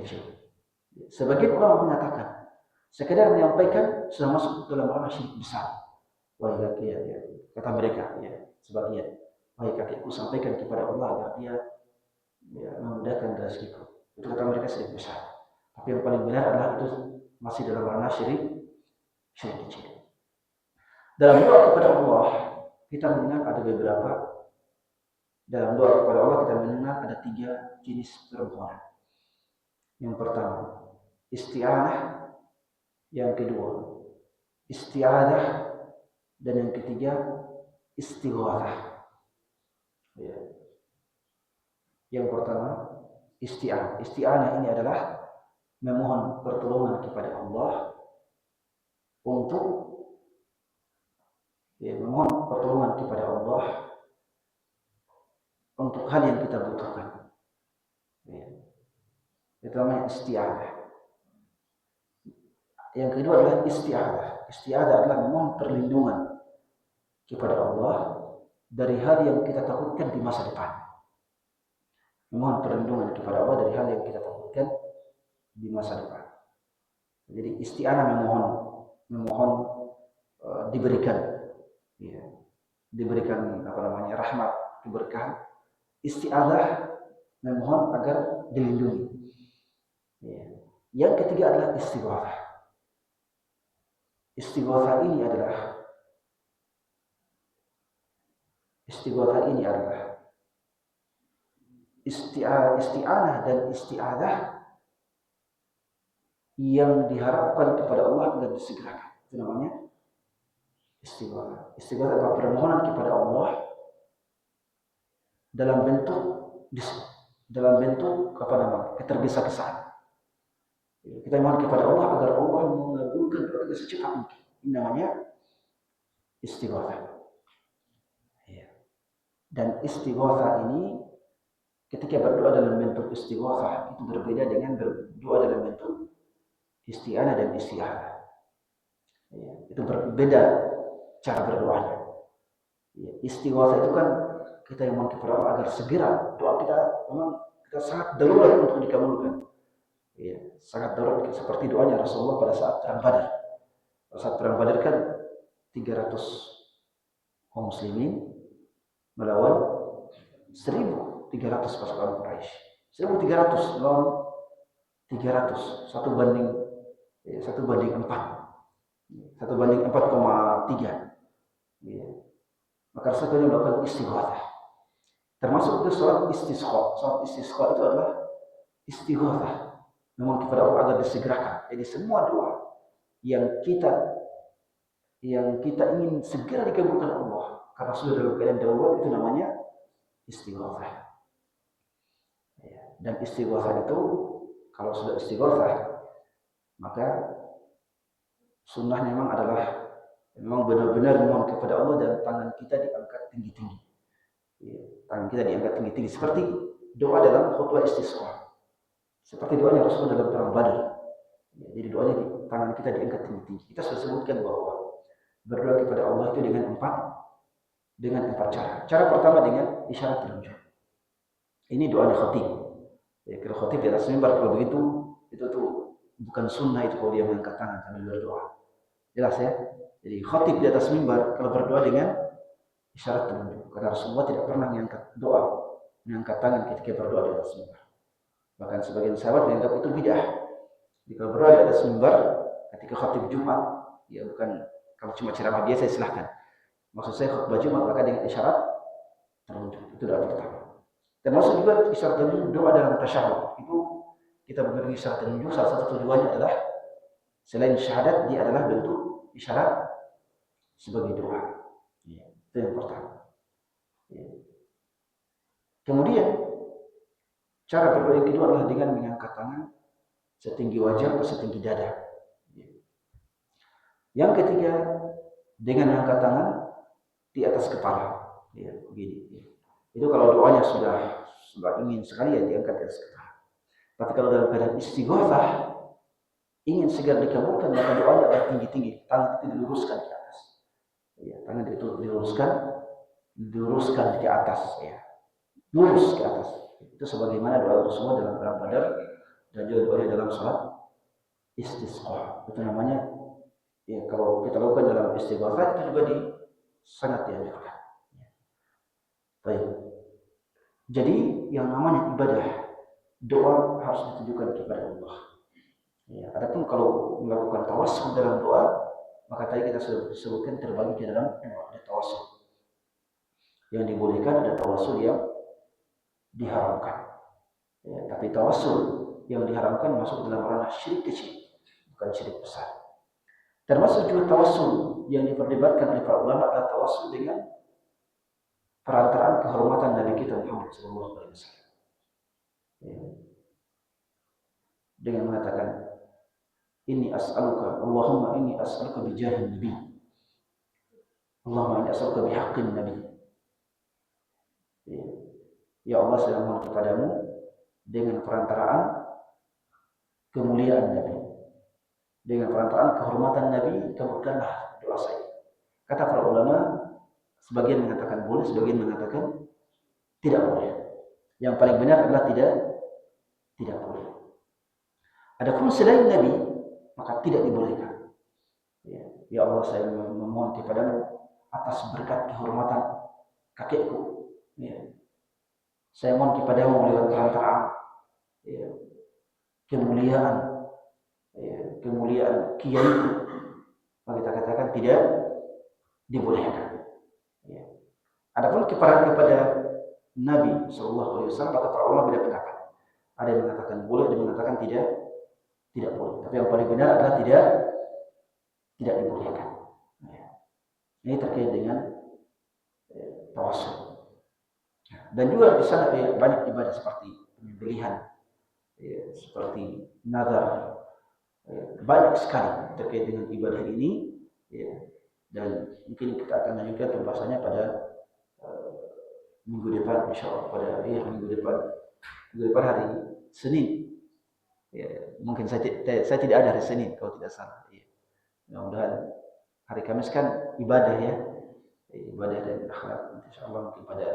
kecil. Ya, sebagian ulama mengatakan sekedar menyampaikan sudah masuk dalam ranah syirik besar. Wahai kakek, ya, kata mereka, ya, sebagian, wahai kakekku, sampaikan kepada Allah agar dia, ya, memudahkan rezekiku. Itu kata mereka syirik besar. Tapi yang paling benar adalah itu masih dalam ranah syirik kecil. Dalam doa kepada Allah kita mengenal ada beberapa. Dalam doa kepada Allah kita mengenal ada 3 jenis permohonan. Yang pertama isti'anah, yang kedua isti'adah, dan yang ketiga istighatsah. Ya. Yang pertama isti'anah. Isti'anah ini adalah memohon pertolongan kepada Allah untuk, ya, memohon pertolongan kepada Allah untuk hal yang kita butuhkan. Ya. Itu namanya isti'anah. Yang kedua adalah isti'adah. Isti'adah adalah memohon perlindungan kepada Allah dari hal yang kita takutkan di masa depan. Memohon perlindungan kepada Allah dari hal yang kita takutkan di masa depan. Jadi isti'anah memohon diberikan, ya, diberikan apa namanya, rahmat, keberkahan. Isti'adah memohon agar dilindungi. Ya. Yang ketiga adalah istighatsah. Istighatsah ini adalah isti'anah dan isti'adah yang diharapkan kepada Allah agar disegerakan. Itu namanya istighatsah. Istighatsah adalah permohonan kepada Allah dalam bentuk apa namanya, ketergesa-gesaan. Kita mohon kepada Allah agar Allah mengabulkan doa kita secepat mungkin. Ini namanya istighatsah. Ya. Dan istighatsah ini ketika berdoa dalam bentuk istighatsah itu berbeda dengan berdoa dalam bentuk isti'anah dan isti'adah. Ya. Itu berbeda cara berdoanya. Ya. Istighatsah itu kan kita yang mohon kepada Allah agar segera doa kita, memang kita sangat darurat untuk dikabulkan. Ya, sangat darurat seperti doanya Rasulullah pada saat perang Badar. Pada saat perang Badar kan 300 kaum muslimin melawan 1.300 pasukan Quraisy. 1.300 melawan 300, 1 banding 4. 1 banding 4,3. Ya. Maka Rasulullah melakukan istighatsah. Termasuk itu sholat istisqa. Sholat istisqa itu adalah istighatsah. memohon kepada Allah agar disegerakan. Jadi semua doa yang kita ingin segera dikabulkan Allah karena sudah dalam keadaan darurat, itu namanya istighatsah. Ya. Dan istighatsah itu, kalau sudah istighatsah, maka sunnahnya memang benar-benar memohon kepada Allah dan tangan kita diangkat tinggi-tinggi. Ya, tangan kita diangkat tinggi-tinggi seperti doa dalam khutbah istisqa. Seperti doanya Rasulullah dalam perang Badar. Ya, jadi doanya tangan kita diangkat tinggi-tinggi. Kita sudah sebutkan bahwa berdoa kepada Allah itu dengan empat cara. Cara pertama dengan isyarat telunjuk. Ini doanya khatib. Ya, kalau khatib di atas mimbar kalau begitu, itu tuh bukan sunnah itu kalau dia mengangkat tangan sambil berdoa. Jelas ya? Jadi khatib di atas mimbar kalau berdoa dengan isyarat telunjuk. Karena Rasulullah tidak pernah mengangkat tangan ketika berdoa di atas mimbar. Bahkan sebagian sahabat menganggap itu bid'ah. Jika berdoa di atas mimbar ketika khatib Jumat, ya bukan kalau cuma ceramah biasa silahkan. Maksud saya khutbah Jumat maka dengan isyarat telunjuk. Itu doa pertama. Termasuk juga isyarat telunjuk doa dalam tasyahud. Itu kita memberi isyarat telunjuk, salah satu tujuannya adalah selain syahadat, dia adalah bentuk isyarat sebagai doa. Ya, itu yang pertama. Ya. Kemudian cara berdoa yang kedua adalah dengan mengangkat tangan setinggi wajah atau setinggi dada. Ya. Yang ketiga dengan mengangkat tangan di atas kepala. Ya, begini. Ya. Itu kalau doanya sudah ingin sekali ya diangkat di atas kepala. Tapi kalau dalam keadaan istighatsah ingin segera dikabulkan, maka doanya agar tinggi-tinggi, tangan itu diluruskan ke atas. Ya, tangan itu diluruskan ke atas ya. Lurus ke atas. Itu sebagaimana doa Rasulullah dalam perang Badar dan juga doanya dalam salat istisqa. Itu namanya ya, kalau kita lakukan dalam istighatsah itu juga sangat dianjurkan. Baik. Jadi yang namanya ibadah, doa harus ditujukan kepada Allah. Ya, adapun kalau melakukan tawassul dalam doa, maka tadi kita sudah sebutkan terbagi ke dalam dua, ada tawassul yang dibolehkan, ada tawassul yang diharamkan. Ya, tapi tawassul yang diharamkan masuk dalam ranah syirik kecil, bukan syirik besar. Termasuk juga tawassul yang diperdebatkan oleh para ulama adalah tawassul dengan perantaraan kehormatan Nabi kita Muhammad SAW. Ya. Dengan mengatakan inni as'aluka, Allahumma inni as'aluka bijahin Nabi. Allahumma inni as'aluka bihaqqin Nabi. Ya Allah, saya mohon kepadamu dengan perantaraan kemuliaan Nabi. Dengan perantaraan kehormatan Nabi, kabulkanlah doa saya. Kata para ulama, sebagian mengatakan boleh, sebagian mengatakan tidak boleh. Yang paling benar adalah tidak boleh. Adapun selain Nabi, maka tidak dibolehkan. Ya Allah, saya memohon kepadamu atas berkat kehormatan kakekku. Ya. Saya mohon kepadamu lewat perantaraan kemuliaan kiai. Maka kita katakan tidak dibolehkan. Ya. Adapun kepada Nabi SAW, maka para ulama beda pendapat. Ada yang mengatakan boleh, ada yang mengatakan tidak boleh. Tapi yang paling benar adalah tidak dibolehkan. Ya. Ini terkait dengan tawassul. Dan juga di sana banyak ibadah seperti penyembelihan, seperti nazar, banyak sekali terkait dengan ibadah ini. Dan mungkin kita akan lanjutkan pembahasannya pada minggu depan, insyaallah pada minggu depan hari Senin. Mungkin saya tidak ada hari Senin kalau tidak salah. Mudah-mudahan hari Kamis kan ibadah ya, ibadah dan akhlak. Insyaallah mungkin pada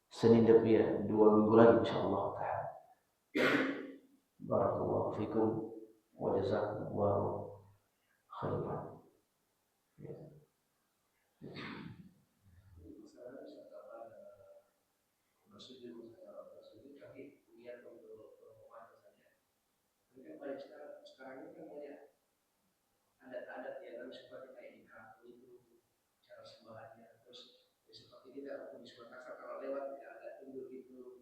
Senin depan ya, 2 minggu lagi insyaallah taala. Barakallahu fikum wa jazakumullahu khairan. Sekarang ini kan banyak adat-adat yang seperti kayak di kampung itu cara sembahannya, terus seperti kita di Sumatera kalau lewat tidak ada tundur itu,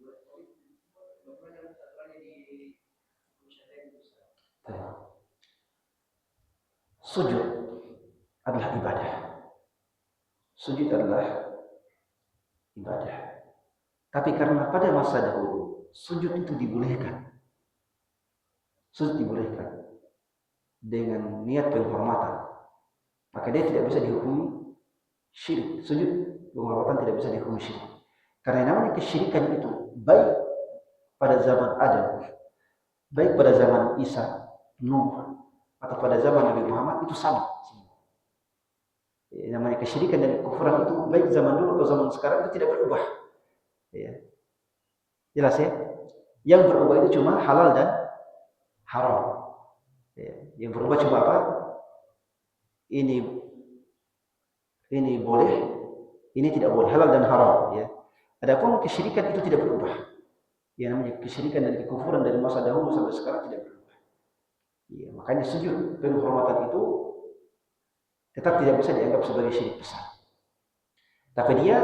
bagaimana aturannya di Sujud adalah ibadah. Sujud adalah ibadah. Tapi karena pada masa dahulu sujud itu dibolehkan. Sujud dibolehkan dengan niat penghormatan. Maka dia tidak bisa dihukumi syirik. Sujud penghormatan tidak bisa dihukumi syirik. Karena namanya kesyirikan itu baik pada zaman Adam, baik pada zaman Isa, Nuh, atau pada zaman Nabi Muhammad itu sama. Namanya kesyirikan dan kekufuran itu baik zaman dulu atau zaman sekarang itu tidak berubah. Jelas ya? Yang berubah itu cuma halal dan haram. Yang berubah cuma apa? Ini boleh, ini tidak boleh, halal dan haram. Adapun kesyirikan itu tidak berubah. Yang namanya kesyirikan dan kekufuran dari masa dahulu sampai sekarang tidak berubah. Makanya sujud penghormatan itu tetap tidak bisa dianggap sebagai syirik besar. Tapi dia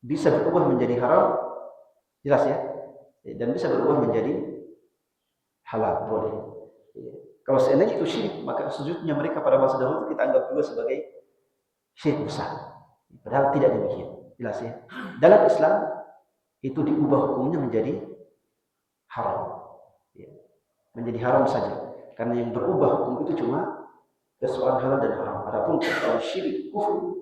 bisa berubah menjadi haram, jelas ya? Dan bisa berubah menjadi halal, boleh. Kalau seandainya itu syirik, maka sujudnya mereka pada masa dahulu kita anggap juga sebagai syirik besar. Padahal tidak demikian, jelas ya? Dalam Islam itu diubah hukumnya menjadi haram. Menjadi haram saja. Karena yang berubah hukum itu cuma persoalan halal dan haram. Adapun persoalan syirik, kufur,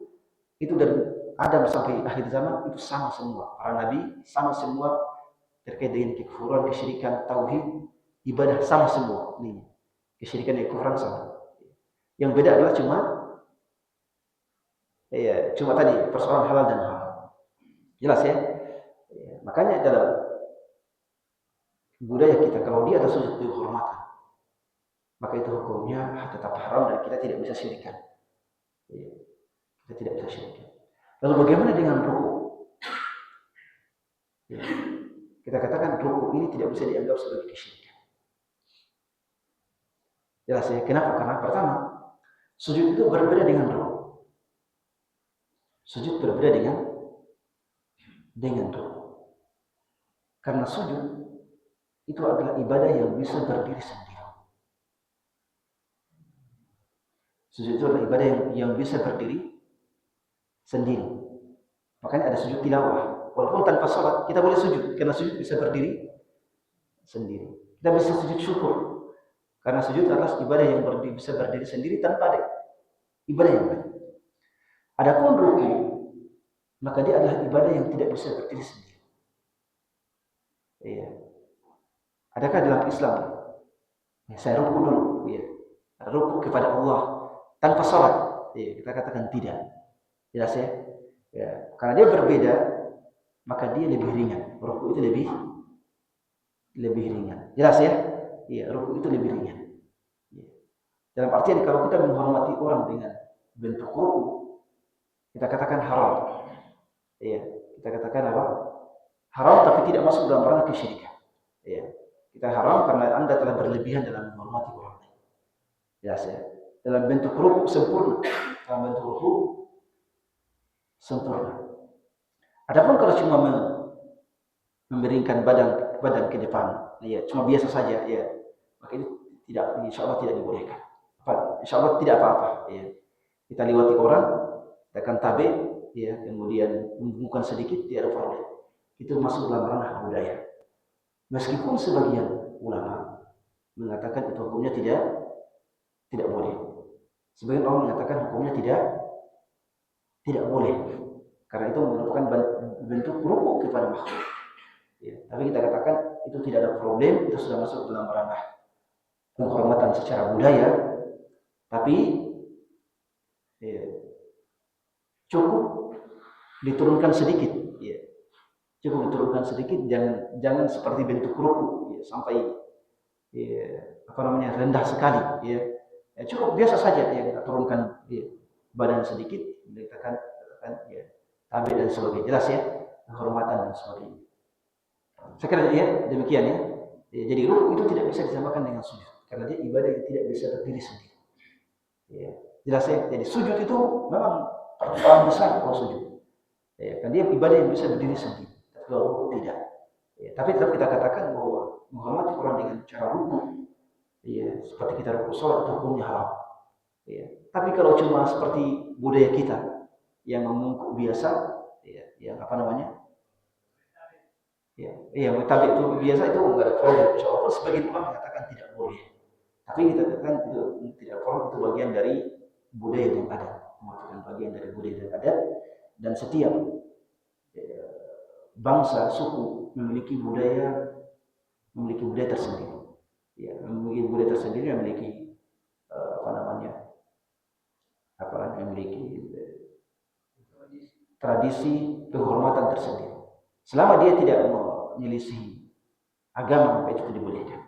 itu dari Adam sampai akhir zaman itu sama semua. Para nabi sama semua terkait dengan kekufuran, kesyirikan, tauhid, ibadah sama semua. Ini kesyirikan dan kekufuran sama. Yang beda adalah cuma tadi persoalan halal dan haram. Jelas ya? Makanya dalam budaya kita kalau dia ada sujud kehormatan, maka itu hukumnya tetap haram dan kita tidak bisa syirikan. Kita tidak bisa syirikan. Lalu bagaimana dengan ruku? Kita katakan ruku ini tidak bisa dianggap sebagai kesyirikan. Jelas ya? Kenapa? Karena pertama, sujud itu berbeda dengan ruku. Sujud berbeda dengan ruku. Karena sujud itu adalah ibadah yang bisa berdiri sendiri. Sujud itu adalah ibadah yang bisa berdiri sendiri. Makanya ada sujud tilawah. Walaupun tanpa sholat, kita boleh sujud. Karena sujud bisa berdiri sendiri. Kita bisa sujud syukur. Karena sujud adalah ibadah yang bisa berdiri sendiri tanpa ada ibadah yang lain. Adapun ruku, maka dia adalah ibadah yang tidak bisa berdiri sendiri. Adakah dalam Islam saya ruku dulu? Ruku kepada Allah tanpa sholat? Kita katakan tidak. Jelas ya? Karena dia berbeda, maka dia lebih ringan. Ruku itu lebih ringan. Jelas ya? Ruku itu lebih ringan. Dalam artian kalau kita menghormati orang dengan bentuk ruku, kita katakan haram. Kita katakan apa? Haram tapi tidak masuk dalam ranah kesyirikan. Kita haram karena Anda telah berlebihan dalam menghormati orang lain. Jelas ya? Dalam bentuk ruku sempurna. Dalam bentuk ruku sempurna. Adapun kalau cuma memberikan badan ke depan, cuma biasa saja, maka ini tidak, insya Allah tidak dibolehkan. Insya Allah tidak apa-apa. Kita lewati orang, tekan tabe, kemudian membungkukkan sedikit, tidak ada problem. Itu masuk dalam ranah budaya. Meskipun sebagian ulama mengatakan itu hukumnya tidak boleh. Sebagian orang mengatakan hukumnya tidak boleh. Karena itu merupakan bentuk ruku kepada makhluk. Tapi kita katakan itu tidak ada problem, itu sudah masuk dalam ranah penghormatan secara budaya. Tapi cukup diturunkan sedikit. Cukup diturunkan sedikit, jangan seperti bentuk ruku sampai rendah sekali. Cukup biasa saja kita turunkan badan sedikit, dikatakan tabe dan sebagainya. Jelas ya, penghormatan dan sebagainya. Saya kira demikian ya. Jadi ruku itu tidak bisa disamakan dengan sujud karena dia ibadah yang tidak bisa berdiri sendiri. Jelas ya. Jadi sujud itu memang persoalan besar kalau sujud. Karena dia ibadah yang bisa berdiri sendiri. Kalau ruku tidak. Tapi tetap kita katakan bahwa menghormati orang dengan cara ruku Iya, seperti kita rukuk sholat itu hukumnya haram. Iya. Tapi kalau cuma seperti budaya kita yang membungkuk biasa, ya, yang apa namanya? Ya, iya, tapi itu biasa itu enggak ada problem. Walaupun sebagian orang mengatakan tidak boleh. Tapi kita katakan tidak problem itu bagian dari budaya yang ada, merupakan bagian dari budaya yang ada, dan setiap bangsa suku memiliki budaya tersendiri. Ya, memiliki budaya tersendiri, memiliki apa namanya? Memiliki tradisi penghormatan tersendiri. Selama dia tidak menyelisihi agama, maka itu dibolehkan.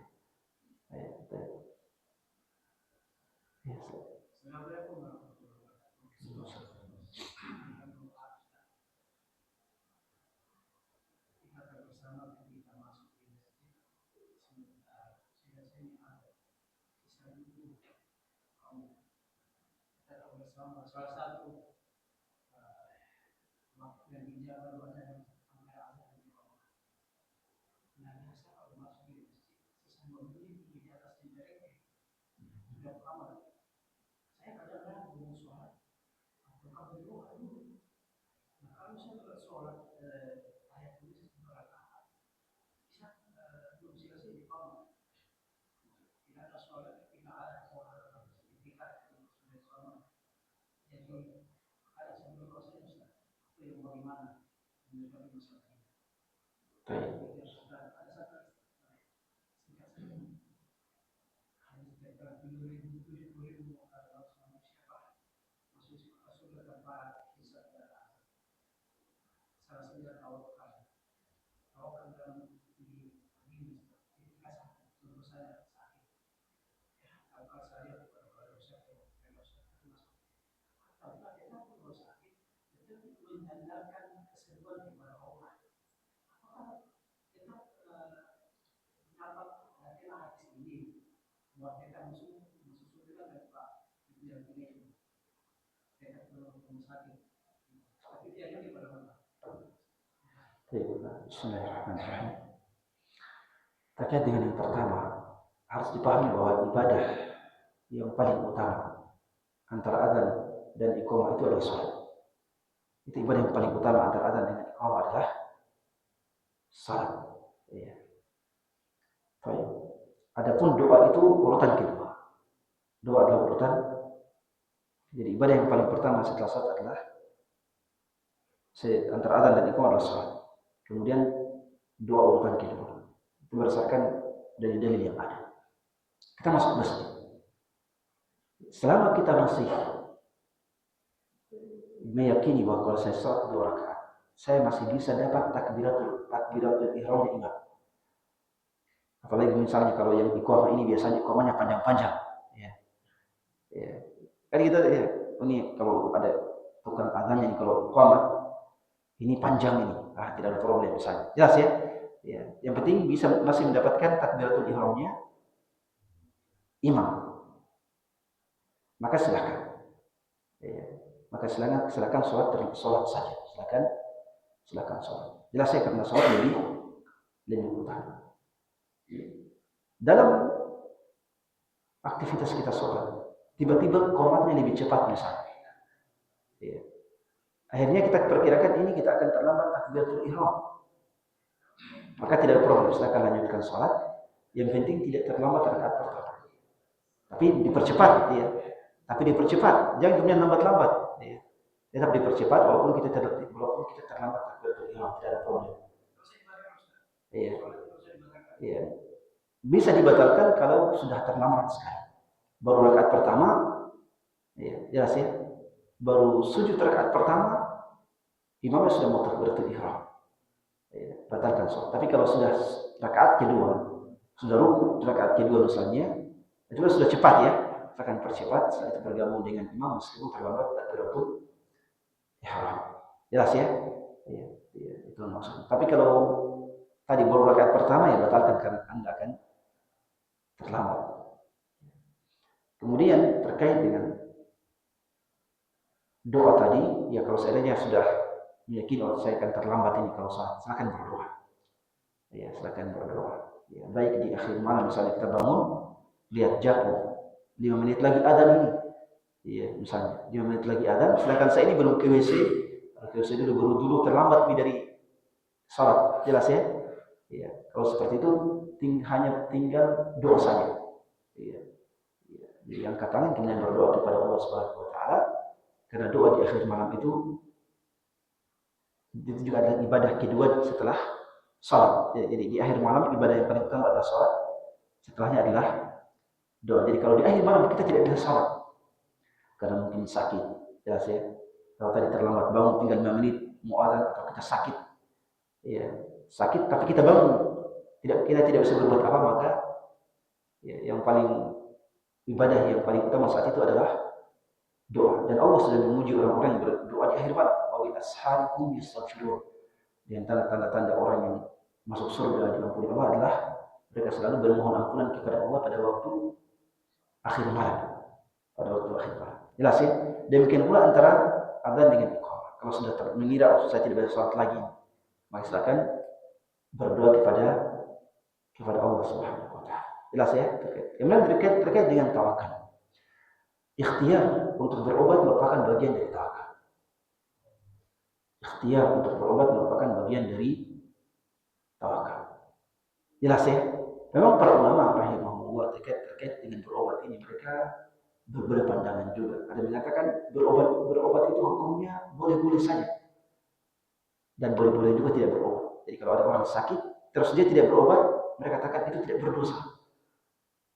Salah satu yang dijaga oleh Bismillahirrahmanirrahim. Terkait dengan yang pertama, harus dipahami bahwa ibadah yang paling utama antara adzan dan iqamah itu adalah salat. Itu ibadah yang paling utama antara adzan dengan iqamah adalah salat. Ya. Baik. Adapun doa itu urutan kedua. Doa adalah urutan. Jadi ibadah yang paling pertama setelah salat adalah antara adzan dan iqamah adalah salat. Kemudian doa urutan kedua. Itu berdasarkan dari dalil yang ada. Kita masuk masjid. Selama kita masih meyakini bahwa kalau saya sholat 2 rakaat, saya masih bisa dapat takbiratul ihramnya imam. Apalagi misalnya kalau yang iqamah ini biasanya iqamahnya panjang-panjang. Ya. Ya. Kan kita ya, ini kalau ada tukang adzannya kalau iqamah ini panjang ini, tidak ada problem misalnya. Jelas ya? Ya. Yang penting bisa masih mendapatkan takbiratul ihramnya imam. Maka silakan. Ya. Maka silakan sholat saja. Silakan sholat. Jelas ya, karena sholat lebih utama. Dalam aktivitas kita sholat, tiba-tiba qomatnya lebih cepat misalnya. Ya. Akhirnya kita perkirakan ini kita akan terlambat takbiratul ihram. Maka tidak ada problem, silakan lanjutkan sholat. Yang penting tidak terlambat rakaat pertama. Tapi dipercepat, ya. Jangan kemudian lambat-lambat. Ya. Tetap dipercepat walaupun kita terlambat takbiratul ihram, tidak ada problem. Iya. Iya. Bisa dibatalkan kalau sudah terlambat sekali. Baru rakaat pertama, ya, jelas ya. Baru sujud rakaat pertama, imamnya sudah mau takbiratul ihram. Ya, batalkan sholat. Tapi kalau sudah rakaat kedua, sudah rukuk rakaat kedua misalnya, itu sudah cepat ya. Akan percepat setelah itu bergabung dengan imam meskipun terlambat takbiratul ihram. Jelas ya? Iya, itu maksudnya. Tapi kalau tadi baru rakaat pertama ya batalkan karena Anda akan terlambat. Kemudian terkait dengan doa tadi, ya kalau seandainya sudah meyakini saya akan terlambat ini kalau silakan berdoa. Ya, silakan berdoa. Ya, baik di akhir malam misalnya kita bangun, lihat jam 5 menit lagi adzan ini. Iya, misalnya 5 menit lagi adzan, sedangkan saya ini belum ke WC, ke WC dulu, baru dulu terlambat nih dari salat. Jelas ya? Iya. Kalau seperti itu hanya tinggal doa saja. Iya. Iya. Jadi angkat tangan kemudian berdoa kepada Allah Subhanahu wa taala, karena doa di akhir malam itu juga adalah ibadah kedua setelah salat. Jadi di akhir malam ibadah yang paling utama adalah salat. Setelahnya adalah doa. Jadi kalau di akhir malam kita tidak bisa salat karena mungkin sakit, jelas ya. Kalau tadi terlambat bangun tinggal 5 menit mau adzan atau kita sakit, ya sakit tapi kita bangun, kita tidak bisa berbuat apa, maka ya, yang paling ibadah yang paling utama saat itu adalah doa. Dan Allah sudah memuji orang-orang yang berdoa di akhir malam. Wa bil ashari hum yastaghfirun. Di antara tanda-tanda orang yang masuk surga diampuni Allah adalah mereka selalu bermohon ampunan kepada Allah pada waktu akhir malam. Pada waktu akhir malam. Jelas ya? Demikian pula antara adzan dengan iqamah. Kalau sudah mengira saya tidak bisa salat lagi, maka silakan berdoa kepada Allah Subhanahu wa taala. Jelas ya? Kemudian terkait dengan tawakal. Ikhtiar untuk berobat merupakan bagian dari tawakal. Ikhtiar untuk berobat merupakan bagian dari tawakal. Jelas ya? Memang para ulama rahimahullah terkait dengan berobat ini mereka berbeda pandangan juga. Ada yang mengatakan berobat itu hukumnya boleh-boleh saja. Dan boleh-boleh juga tidak berobat. Jadi kalau ada orang sakit terus dia tidak berobat, mereka katakan itu tidak berdosa.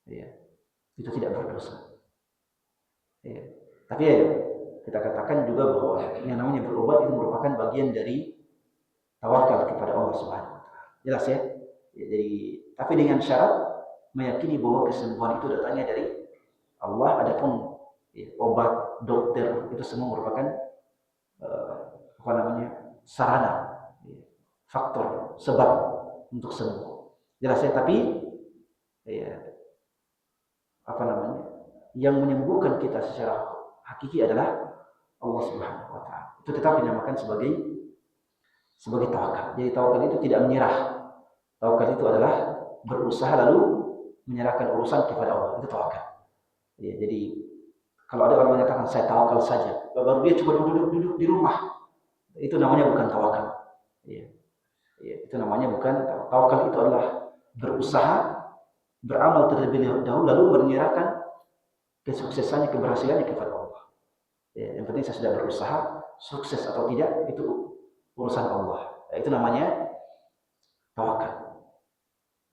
Ya, itu tidak berdosa. Ya. Tapi ya, kita katakan juga bahwa yang namanya berobat itu merupakan bagian dari tawakal kepada Allah Subhanahu wa taala. Jelas ya? Ya, jadi tapi dengan syarat meyakini bahwa kesembuhan itu datangnya dari Allah. Adapun ya, obat, dokter itu semua merupakan sarana, ya, faktor, sebab untuk sembuh. Jelas ya? Tapi ya, yang menyembuhkan kita secara hakiki adalah Allah Subhanahu wa taala. Itu tetap dinamakan sebagai tawakal. Jadi tawakal itu tidak menyerah. Tawakal itu adalah berusaha lalu menyerahkan urusan kepada Allah. Itu tawakal. Ya, jadi kalau ada orang menyatakan saya tawakal saja, baru dia cuma duduk di rumah, itu namanya bukan tawakal. Ya, itu namanya bukan tawakal. Itu adalah berusaha, beramal terlebih dahulu lalu menyerahkan kesuksesannya, keberhasilannya kepada Allah. Ya, yang penting saya sudah berusaha, sukses atau tidak itu urusan Allah. Ya, itu namanya tawakal.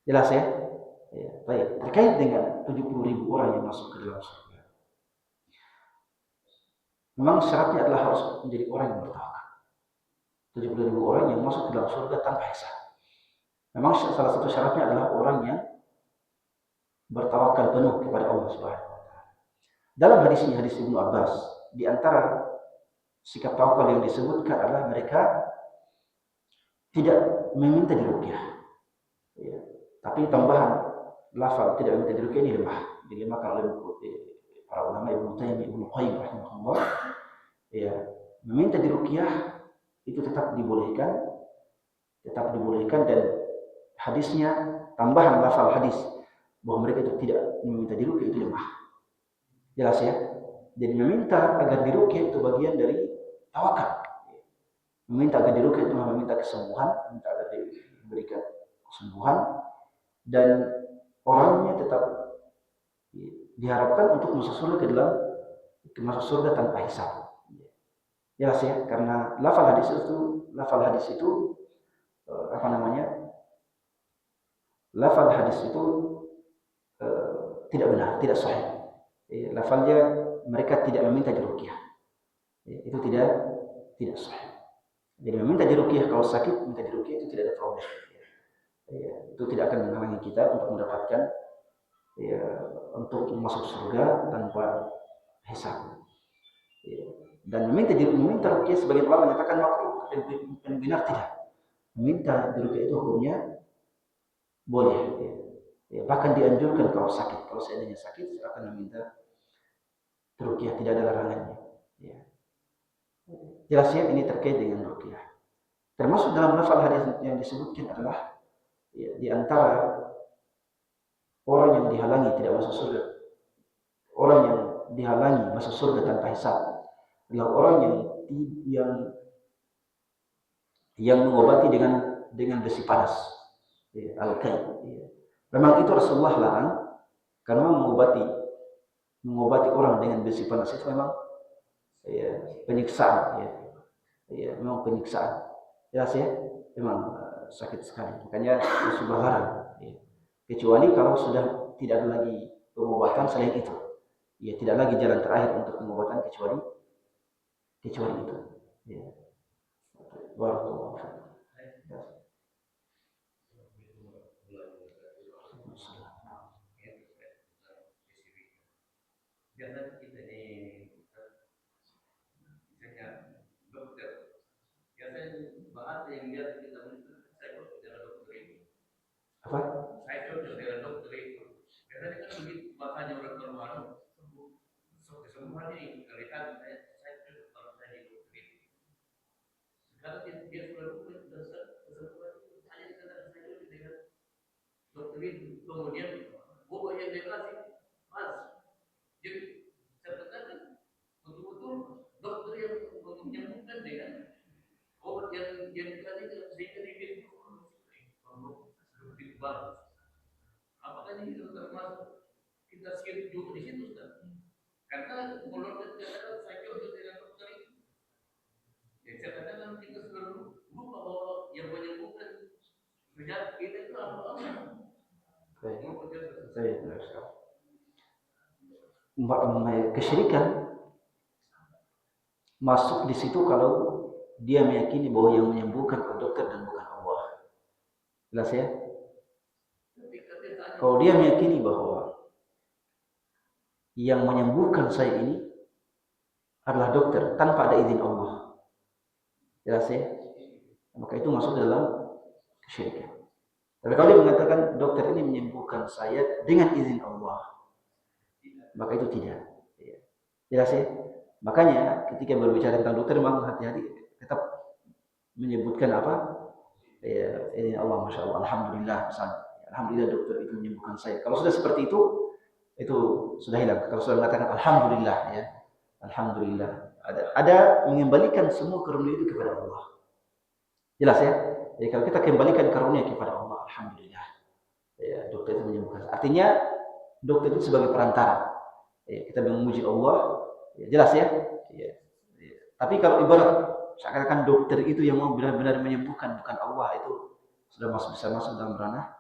Jelas ya? Ya, baik. Terkait dengan 70.000 orang yang masuk ke dalam surga. Memang syaratnya adalah harus menjadi orang yang bertawakal. 70.000 orang yang masuk ke dalam surga tanpa hisab. Memang salah satu syaratnya adalah orang yang bertawakal penuh kepada Allah Subhanahu wa taala. Dalam hadis Ibnu Abbas, di antara sikap tawakal yang disebutkan adalah mereka tidak meminta diruqyah. Ya. Tapi tambahan lafal tidak meminta diruqyah ini lemah. Dilemahkan oleh para ulama Ibnu Taimiyah, Ibnu Qayyim rahimahullah. Ya, meminta diruqyah itu tetap dibolehkan dan hadisnya tambahan lafal hadis bahwa mereka itu tidak meminta diruqyah itu lemah. Jelas ya? Jadi meminta agar diruqyah itu bagian dari tawakal. Meminta agar diruqyah itu meminta kesembuhan, minta agar diberikan kesembuhan, dan orangnya tetap diharapkan untuk masuk surga tanpa hisab. Jelas ya? Karena lafal hadis itu lafal hadis itu tidak benar, tidak sahih. Lafalnya mereka tidak meminta diruqyah. Itu tidak sahih. Jadi meminta diruqyah kalau sakit, minta diruqyah itu tidak ada problem. Itu tidak akan menghalangi kita untuk mendapatkan untuk masuk surga tanpa hisab. Dan meminta ruqyah sebagian ulama menyatakan makruh, yang benar tidak. Meminta diruqyah itu hukumnya boleh. Bahkan dianjurkan kalau sakit. Kalau seandainya sakit, akan meminta ruqyah, tidak ada larangannya. Jelas ya, ini terkait dengan ruqyah. Termasuk dalam lafal hadis yang disebutkan adalah di antara orang yang dihalangi tidak masuk surga, orang yang dihalangi masuk surga tanpa hisab adalah orang yang mengobati dengan besi panas, ya, al-kai. Ya. Memang itu Rasulullah larang karena mengobati orang dengan besi panas itu memang ya, penyiksaan, ya. Ya, memang penyiksaan. Jelas ya, memang sakit sekali. Makanya Rasulullah larang. Ya. Kecuali kalau sudah tidak ada lagi pengobatan selain itu. Ya, tidak lagi jalan terakhir untuk pengobatan kecuali itu. Ya. Barakallahu fiik. Biasanya kita ini misalnya dokter, biasanya bahasa yang biasa kita menyebut saya cocok dengan dokter ini. Apa? Saya cocok dengan dokter itu. Biasanya kan begitu bahasanya orang baru semua ini kelihatan saya cocok kalau saya di dokter ini. Sekarang dia sudah kesembuhan itu hanya dikatakan saya cocok dengan dokter itu. Kemudian buku yang dia kasih, mas, jadi saya katakan betul-betul dokter yang menyembuhkan dengan obat yang dikasih sehingga dia lebih bagus. Apakah ini termasuk kita siap juga di situ, Ustaz? Karena menurut kata saya cocok dengan dokter itu. Ya, saya katakan kita selalu lupa bahwa yang menyembuhkan penyakit kita itu apa? Kesyirikan masuk di situ kalau dia meyakini bahwa yang menyembuhkan adalah dokter dan bukan Allah. Jelas ya? Kalau dia meyakini bahwa yang menyembuhkan saya ini adalah dokter tanpa ada izin Allah, jelas ya? Maka itu masuk dalam kesyirikan. Tapi kalau dia mengatakan dokter ini menyembuhkan saya dengan izin Allah, maka itu tidak. Jelas ya? Makanya ketika berbicara tentang dokter memang hati-hati tetap menyebutkan apa? Ya, ini Allah, masya Allah, alhamdulillah, misalnya. Alhamdulillah dokter itu menyembuhkan saya. Kalau sudah seperti itu sudah hilang. Kalau sudah mengatakan alhamdulillah, ya, alhamdulillah, ada mengembalikan semua karunia itu kepada Allah. Jelas ya? Jadi kalau kita kembalikan karunia kepada Allah, alhamdulillah, ya, dokter itu menyembuhkan. Artinya dokter itu sebagai perantara. Ya, kita memuji Allah, ya, jelas ya? Ya. Ya. Tapi kalau ibarat seakan-akan dokter itu yang mau benar-benar menyembuhkan bukan Allah, itu sudah bisa masuk dalam ranah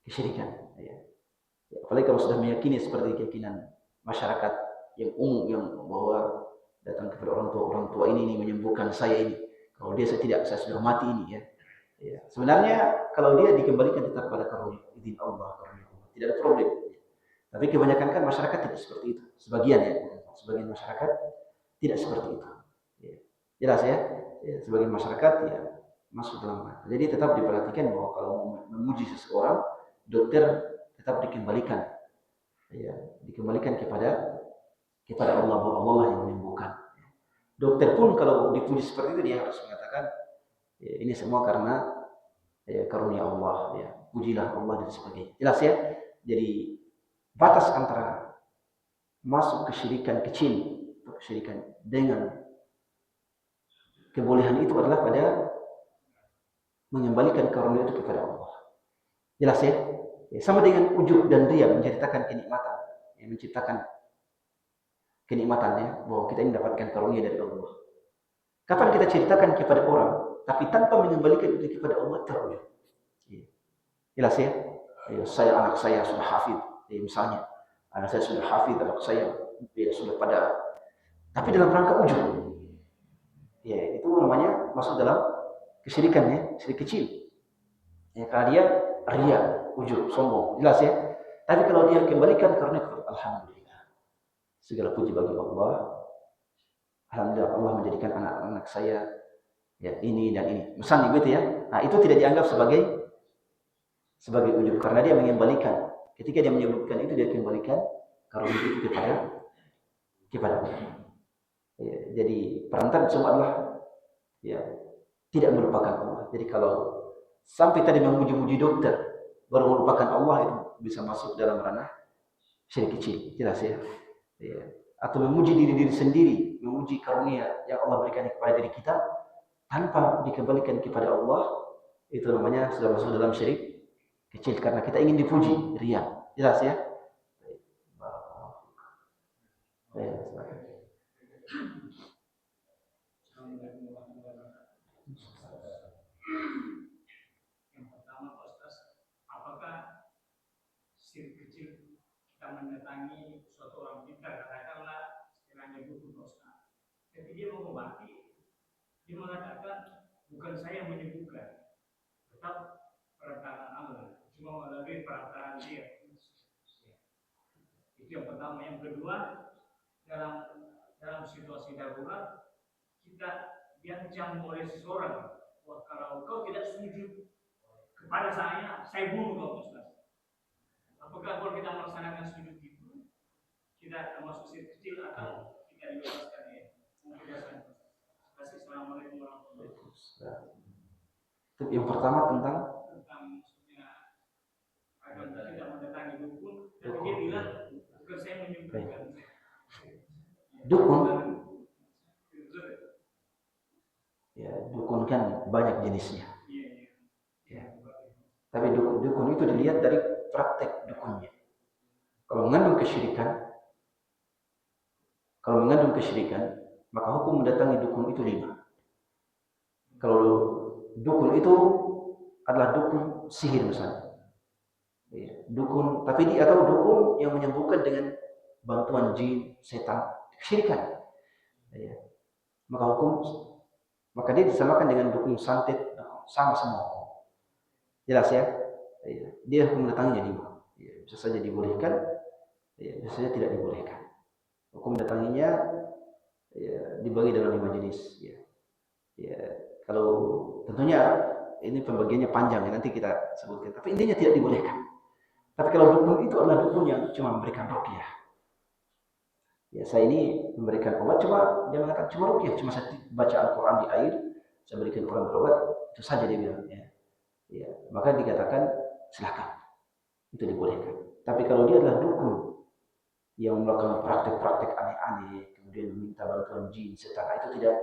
kesyirikan. Ya. Ya, apalagi kalau sudah meyakini seperti keyakinan masyarakat yang umum yang bahwa datang kepada orang tua ini menyembuhkan saya ini. Kalau dia saya sudah mati ini, ya. Ya. Sebenarnya kalau dia dikembalikan tetap pada karunia izin Allah, karunia Allah, tidak ada problem. Tapi kebanyakan kan masyarakat tidak seperti itu. Sebagian masyarakat tidak seperti itu. Ya. Jelas ya? Ya, sebagian masyarakat ya masuk dalam. Jadi tetap diperhatikan bahwa kalau memuji seseorang, dokter tetap dikembalikan, ya, dikembalikan kepada Allah, bahwa Allah yang menyembuhkan. Dokter pun kalau dipuji seperti itu dia harus mengatakan, ya, ini semua karena ya, karunia Allah, ya, pujilah Allah dan sebagainya. Jelas ya? Jadi batas antara masuk kesyirikan kecil atau kesyirikan dengan kebolehan itu adalah pada mengembalikan karunia itu kepada Allah. Jelas ya? Ya, sama dengan ujub dan ria menceritakan kenikmatan, ya, menciptakan kenikmatannya bahwa kita ini mendapatkan karunia dari Allah. Kapan kita ceritakan kepada orang, tapi tanpa mengembalikan itu kepada Allah, terujub. Ya. Jelas ya? Ya, anak saya sudah hafid, ya, misalnya anak saya sudah hafid, anak saya ya, sudah pada, tapi dalam rangka ujub. Ya, itu namanya masuk dalam kesyirikan, ya, syirik kecil. Ya, karena dia ria, ujub, sombong, jelas ya. Tapi kalau dia kembalikan karena alhamdulillah, segala puji bagi Allah. Alhamdulillah Allah menjadikan anak-anak saya ya ini dan ini. Misalnya gitu ya. Nah, itu tidak dianggap sebagai ujub karena dia mengembalikan. Ketika dia menyebutkan itu, dia kembalikan karunia itu kepada Allah. Ya, jadi perantara semua adalah ya tidak merupakan Allah. Jadi kalau sampai tadi memuji-muji dokter baru merupakan Allah, itu bisa masuk dalam ranah syirik kecil, jelas ya. Atau memuji diri sendiri, memuji karunia yang Allah berikan kepada diri kita tanpa dikembalikan kepada Allah, itu namanya sudah masuk dalam syirik kecil karena kita ingin dipuji, riya. Jelas ya? Yang pertama Pak Ustaz, apakah syirik kecil kita mendatangi suatu orang pintar, katakanlah istilahnya dukun Pak Ustaz, jadi dia mengobati, dia mengatakan bukan saya yang menyembuhkan, tetap perantaraan Allah, cuma melalui perantaraan dia. Itu yang pertama. Yang kedua, dalam situasi darurat kita diancam oleh seseorang, wah kalau kau tidak sujud kepada saya bunuh kau Ustaz. Apakah kalau kita melaksanakan sujud itu kita termasuk syirik kecil atau kita dibebaskan ya? Assalamualaikum warahmatullahi wabarakatuh. Yang pertama tentang maksudnya agar kita tidak mendatangi dukun, tapi dia bilang bukan saya menyembuhkan. Dukun, ya dukun kan banyak jenisnya. Ya. Tapi dukun itu dilihat dari praktek dukunnya. Kalau mengandung kesyirikan, maka hukum mendatangi dukun itu 5. Kalau dukun itu adalah dukun sihir misalnya, ya, dukun atau dukun yang menyembuhkan dengan bantuan jin, setan, kesyirikan, ya. Maka dia disamakan dengan dukun santet, sama semua. Jelas ya? Ya. Dia hukum mendatanginya 5. Ya, bisa saja dibolehkan, ya, bisa saja tidak dibolehkan. Hukum mendatanginya ya, dibagi dalam 5 jenis. Ya. Ya, kalau tentunya ini pembagiannya panjang ya, nanti kita sebutkan. Tapi intinya tidak dibolehkan. Tapi kalau dukun itu adalah dukun yang cuma memberikan ruqyah. Ya, saya ini memberikan obat, cuma dia mengatakan cuma ruqyah, cuma saya baca Al-Quran di air, saya berikan orang berobat, itu saja dia bilang. Ya, maka dikatakan silakan, itu dibolehkan. Tapi kalau dia adalah dukun yang melakukan praktek-praktek aneh-aneh, kemudian meminta bantuan jin, setan, itu tidak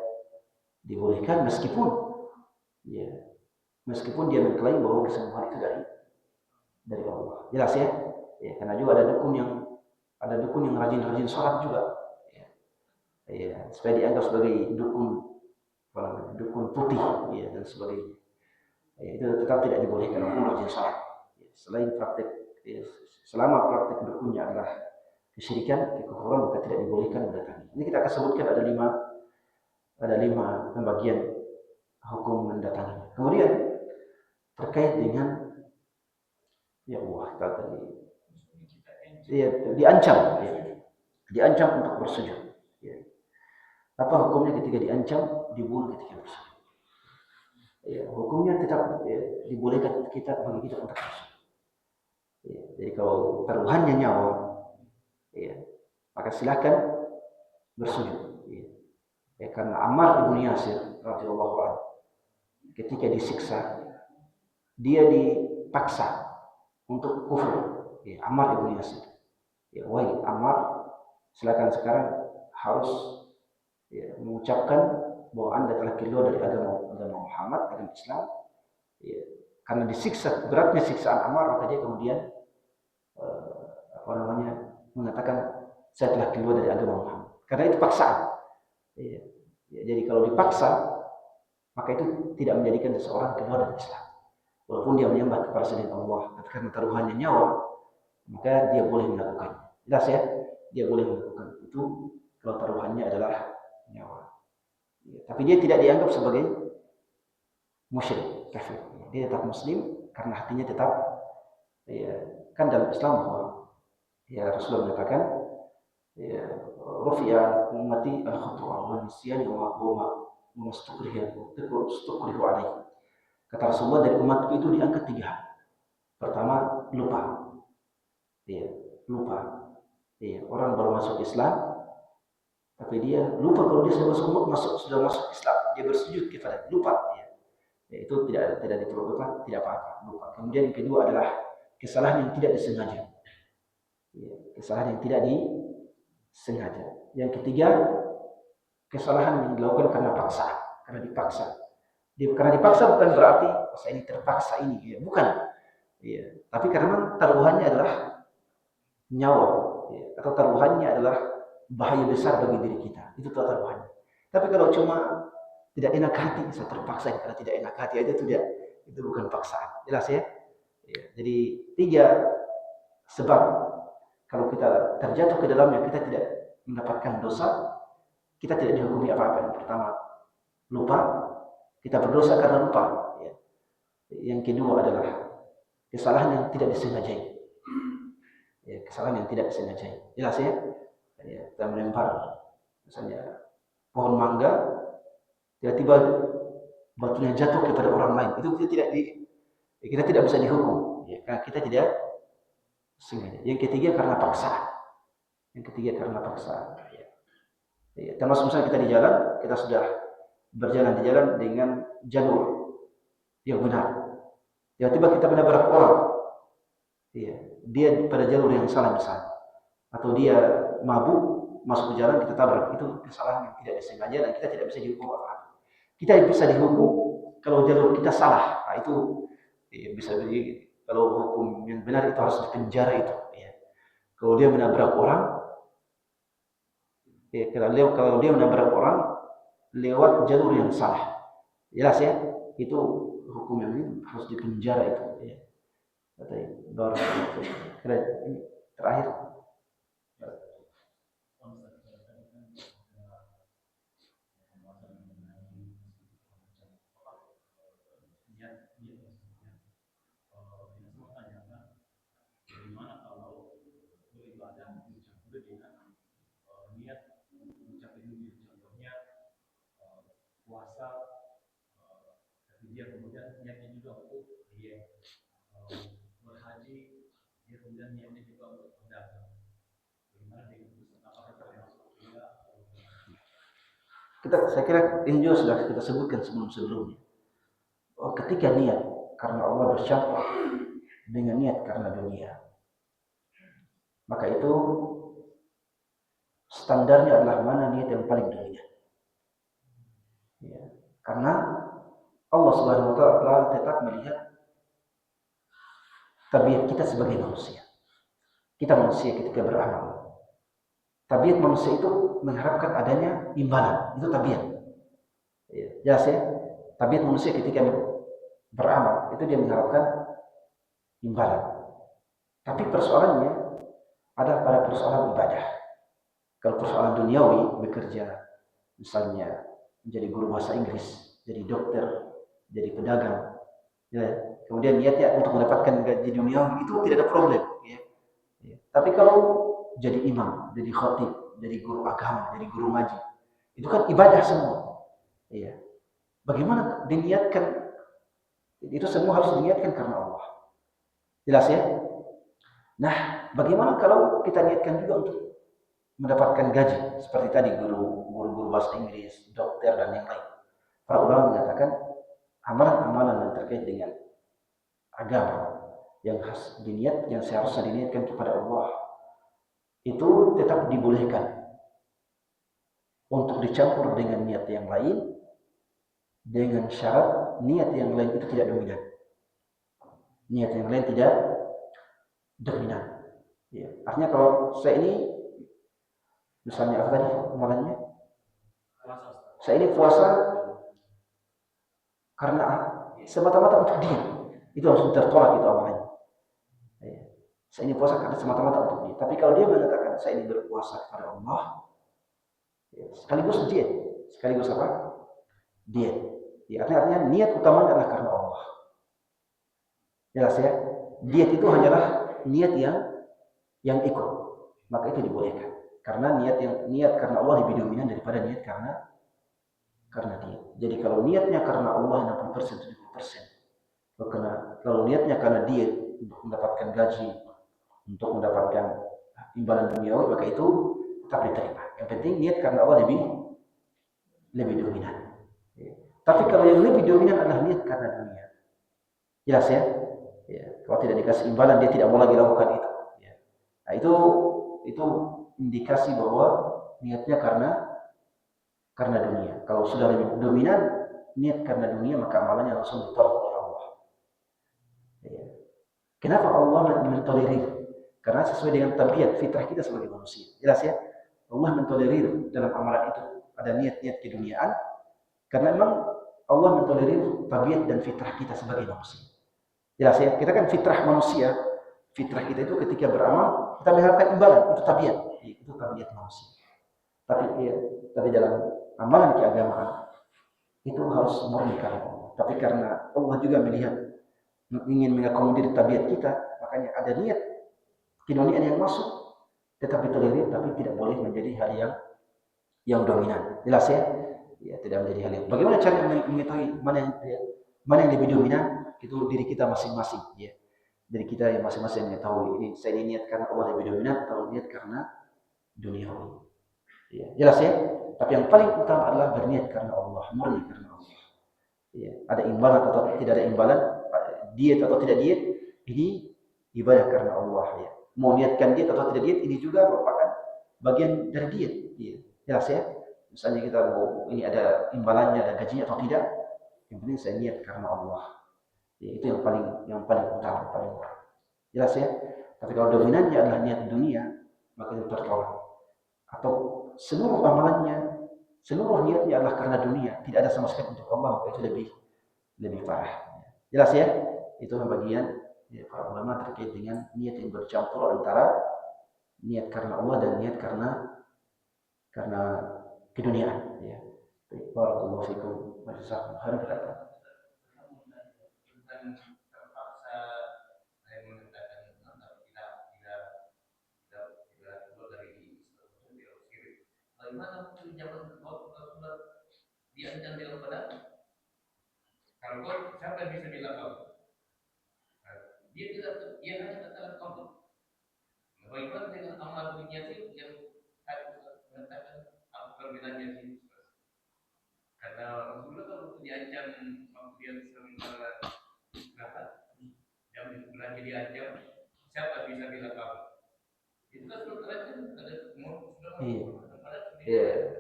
dibolehkan meskipun dia mengklaim bahwa kesembuhan itu dari Allah. Jelas ya? Ya, karena juga ada dukun yang rajin sholat juga. Ya, supaya dianggap sebagai dukun putih, ya, dan sebagainya. Ya, itu tetap tidak dibolehkan hukum rajin sholat. Ya, selama praktek dukunnya adalah kesyirikan, kekufuran, maka tidak dibolehkan mendatangi. Ini kita akan sebutkan ada 5 pembagian hukum mendatangi. Kemudian terkait dengan diancam untuk bersujud. Ya. Apa hukumnya ketika diancam, dibunuh ketika bersujud? Ya, hukumnya tetap dibolehkan bagi kita untuk bersujud. Ya, jadi kalau taruhannya nyawa, ya, maka silakan bersujud. Ya, karena Ammar ibn Yasir radhiyallahu anhu ketika disiksa, dia dipaksa untuk kufur. Ya, Ammar ibn Yasir. Ya, wahai Ammar, silakan sekarang harus mengucapkan bahwa Anda telah keluar dari agama Muhammad, agama Islam. Ya, karena disiksa, beratnya siksaan Ammar, maka dia kemudian mengatakan saya telah keluar dari agama Muhammad. Karena itu paksaan. Ya, jadi kalau dipaksa, maka itu tidak menjadikan seseorang keluar dari Islam. Walaupun dia menyembah kepada selain Allah, tapi karena taruhannya nyawa, maka dia boleh melakukannya. Jelas ya? Dia boleh melakukan itu kalau taruhannya adalah nyawa. Ya, tapi dia tidak dianggap sebagai musyrik, kafir. Dia tetap muslim karena hatinya tetap, kan dalam Islam bahwa Rasulullah mengatakan, rufi'a ummati al-khata' wa nisyan wa mastukrihu alaihi. Kata Rasulullah, dari umatku itu diangkat 3 hal. Pertama, lupa. Lupa. Orang baru masuk Islam, tapi dia lupa kalau dia sudah masuk Islam. Dia bersujud kepada lupa. Itu tidak diperlukan, tidak apa-apa. Lupa. Kemudian yang kedua adalah kesalahan yang tidak disengaja. Ya, kesalahan yang tidak disengaja. Yang ketiga, kesalahan yang dilakukan karena paksa, karena dipaksa. Karena dipaksa bukan berarti saya ini terpaksa ini, ya, bukan. Ya, tapi karena taruhannya adalah nyawa, ya, atau taruhannya adalah bahaya besar bagi diri kita. Itu taruhannya. Tapi kalau cuma tidak enak hati, saya terpaksa karena tidak enak hati aja itu bukan paksaan. Jelas ya? Ya, jadi 3 sebab kalau kita terjatuh ke dalamnya kita tidak mendapatkan dosa, kita tidak dihukumi apa-apa. Yang pertama, lupa. Kita berdosa karena lupa. Ya. Yang kedua adalah kesalahan yang tidak disengajai. Ya, kesalahan yang tidak disengajai. Jelas ya? Ya, kita melempar misalnya pohon mangga, tiba-tiba batunya jatuh kepada orang lain. Itu kita tidak bisa dihukum. Ya, karena kita tidak sengaja. Yang ketiga karena paksa. Ya. Ya, termasuk misalnya kita di jalan, kita sudah berjalan di jalan dengan jalur yang benar. Tiba-tiba kita menabrak orang. Ya, dia pada jalur yang salah misalnya. Atau dia mabuk masuk ke jalan kita tabrak. Itu kesalahan yang tidak disengaja dan kita tidak bisa dihukum apa-apa. Kita bisa dihukum kalau jalur kita salah. Nah, itu ya, bisa kalau hukum yang benar itu harus dipenjara itu. Ya. Kalau dia menabrak orang, ya, kalau dia menabrak orang lewat jalur yang salah, jelas ya, itu hukum yang ini harus dipenjara itu. Ya. Baru terakhir. Puasa, tapi dia kemudian niatnya juga untuk dia berhaji, dia kemudian niatnya juga untuk berdagang. Bagaimana dengan itu? Apakah termasuk juga? Saya kira ini juga sudah kita sebutkan sebelumnya. Oh, ketika niat karena Allah bercampur dengan niat karena dunia, maka itu standarnya adalah mana niat yang paling dominan. Ya, karena Allah Subhanahu wa taala tetap melihat tabiat kita sebagai manusia. Kita manusia ketika beramal. Tabiat manusia itu mengharapkan adanya imbalan. Itu tabiat. Ya, jelas ya. Tabiat manusia ketika beramal itu dia mengharapkan imbalan. Tapi persoalannya adalah pada persoalan ibadah. Kalau persoalan duniawi, bekerja misalnya menjadi guru bahasa Inggris, jadi dokter, jadi pedagang, ya. Kemudian niatnya untuk mendapatkan gaji duniawi itu tidak ada problem, ya. Ya. Tapi kalau jadi imam, jadi khatib, jadi guru agama, jadi guru ngaji, itu kan ibadah semua. Ya. Bagaimana diniatkan? Itu semua harus diniatkan karena Allah. Jelas ya? Nah, bagaimana kalau kita niatkan juga untuk mendapatkan gaji seperti tadi guru bahasa Inggris, dokter dan yang lain. Para ulama mengatakan amalan-amalan yang terkait dengan agama yang seharusnya diniatkan kepada Allah itu tetap dibolehkan untuk dicampur dengan niat yang lain dengan syarat niat yang lain itu tidak dominan. Niat yang lain tidak dominan. Ya. Artinya kalau saya ini misalnya apa tadi amalannya? Saya ini puasa karena semata-mata untuk dia. Itu langsung tertolak itu amalannya. Ya. Saya ini puasa karena semata-mata untuk dia. Tapi kalau dia mengatakan saya ini berpuasa kepada Allah, ya, sekaligus diet. Sekaligus apa? Diet. Ya, artinya niat utama adalah karena Allah. Jelas ya? Diet itu hanyalah niat yang ikut. Maka itu dibolehkan. Karena niat karena Allah lebih dominan daripada niat karena diet. Jadi kalau niatnya karena Allah 60%, 70%. Kalau niatnya karena diet untuk mendapatkan gaji, untuk mendapatkan imbalan duniawi, maka itu tetap diterima. Yang penting niat karena Allah lebih dominan. Tapi kalau yang lebih dominan adalah niat karena dunia. Jelas ya? Ya, kalau tidak dikasih imbalan dia tidak mau lagi lakukan itu. Ya. Nah, itu indikasi bahwa niatnya karena dunia. Kalau sudah lebih dominan niat karena dunia, maka amalannya langsung ditolak oleh Allah. Ya. Kenapa Allah mentolerir? Karena sesuai dengan tabiat fitrah kita sebagai manusia. Jelas ya? Allah mentolerir dalam amalan itu ada niat-niat keduniaan karena memang Allah mentolerir tabiat dan fitrah kita sebagai manusia. Jelas ya? Kita kan fitrah manusia. Fitrah kita itu ketika beramal kita mengharapkan imbalan, itu tabiat. Itu tabiat manusia. Tapi dalam amalan keagamaan itu harus murni karena Allah. Tapi karena Allah juga melihat ingin mengakomodir tabiat kita, makanya ada niat keduniaan yang masuk, tetap ditolerir, tapi tidak boleh menjadi hal yang dominan. Jelas ya? Ya, tidak menjadi hal yang. Bagaimana cara mengetahui mana yang lebih dominan? Itu diri kita masing-masing. Ya. Diri kita yang masing-masing mengetahui ini saya niat karena Allah lebih dominan atau niat karena dunia. Ya, jelas ya? Tapi yang paling utama adalah berniat karena Allah, murni karena Allah. Ya, ada imbalan atau tidak ada imbalan, diet atau tidak diet, ini ibadah karena Allah ya. Mau niatkan diet atau tidak diet, ini juga merupakan bagian dari diet. Ya. Jelas ya? Misalnya kita mau ini ada imbalannya, ada gajinya atau tidak, yang penting saya niat karena Allah. Ya, itu yang paling utama, paling utama. Jelas ya? Tapi kalau dominannya adalah niat dunia, maka itu tertolak. Atau seluruh amalannya, seluruh niatnya adalah karena dunia, tidak ada sama sekali untuk Allah, maka itu lebih parah. Jelas ya? Itu bagian ya, para ulama terkait dengan niat yang bercampur antara niat karena Allah dan niat karena keduniaan. Ya. Barakallahu fikum wa jazakumullahu khairan. Terpaksa saya mengatakan tidak keluar dari Islam. Bagaimana zaman Rasulullah diancam dalam pada kalau kau siapa yang bisa bilang kau? Dia hanya katakan kau. Bagaimana dengan amal dunia itu yang mengatakan apa perbedaannya sih? Karena Rasulullah kalau diancam waktu dia sementara istirahat, jam lagi diancam, siapa bisa bilang kau? Itu kan sementara kan ada sudah Iya.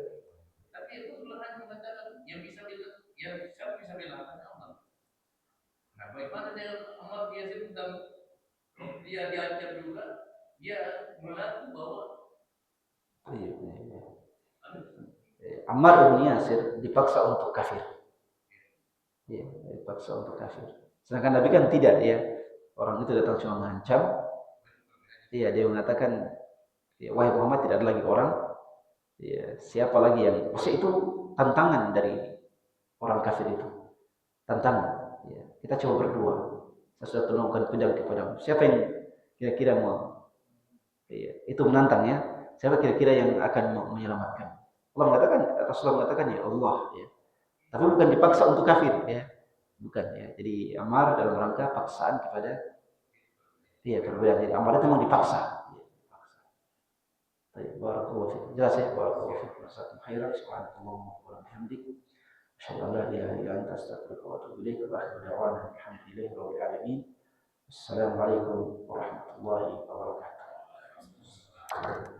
Tapi itu sudah hanya mengatakan yang bisa bilang, yang siapa bisa bilang Allah. Nah, bagaimana dengan amal dia sedang dia diancam juga, dia mengaku bahwa Ammar bin Yasir dipaksa untuk kafir. Ya, dipaksa untuk kafir. Sedangkan Nabi kan tidak ya. Orang itu datang cuma mengancam. Iya, dia mengatakan, ya, wahai Muhammad tidak ada lagi orang. Ya, siapa lagi yang maksud itu tantangan dari orang kafir itu. Tantangan. Ya, kita coba berdua. Saya sudah tunjukkan pedang kepadamu. Siapa yang kira-kira mau? Ya, itu menantang ya. Siapa kira-kira yang akan menyelamatkan? Allah mengatakan, Rasulullah mengatakan ya Allah ya. Tapi bukan dipaksa untuk kafir ya. Bukan ya. Jadi Ammar dalam rangka paksaan kepada perbedaan. Jadi Ammar itu memang dipaksa. Barakallahu fiik. Jelas ya, barakallahu fiik. Jazakum khairan. Subhanakallahumma wa bihamdik. Asyhadu an la ilaha illa anta astaghfiruka wa atubu ilaik. Wa akhiru da'wana alhamdulillahi rabbil alamin. Assalamualaikum warahmatullahi wabarakatuh.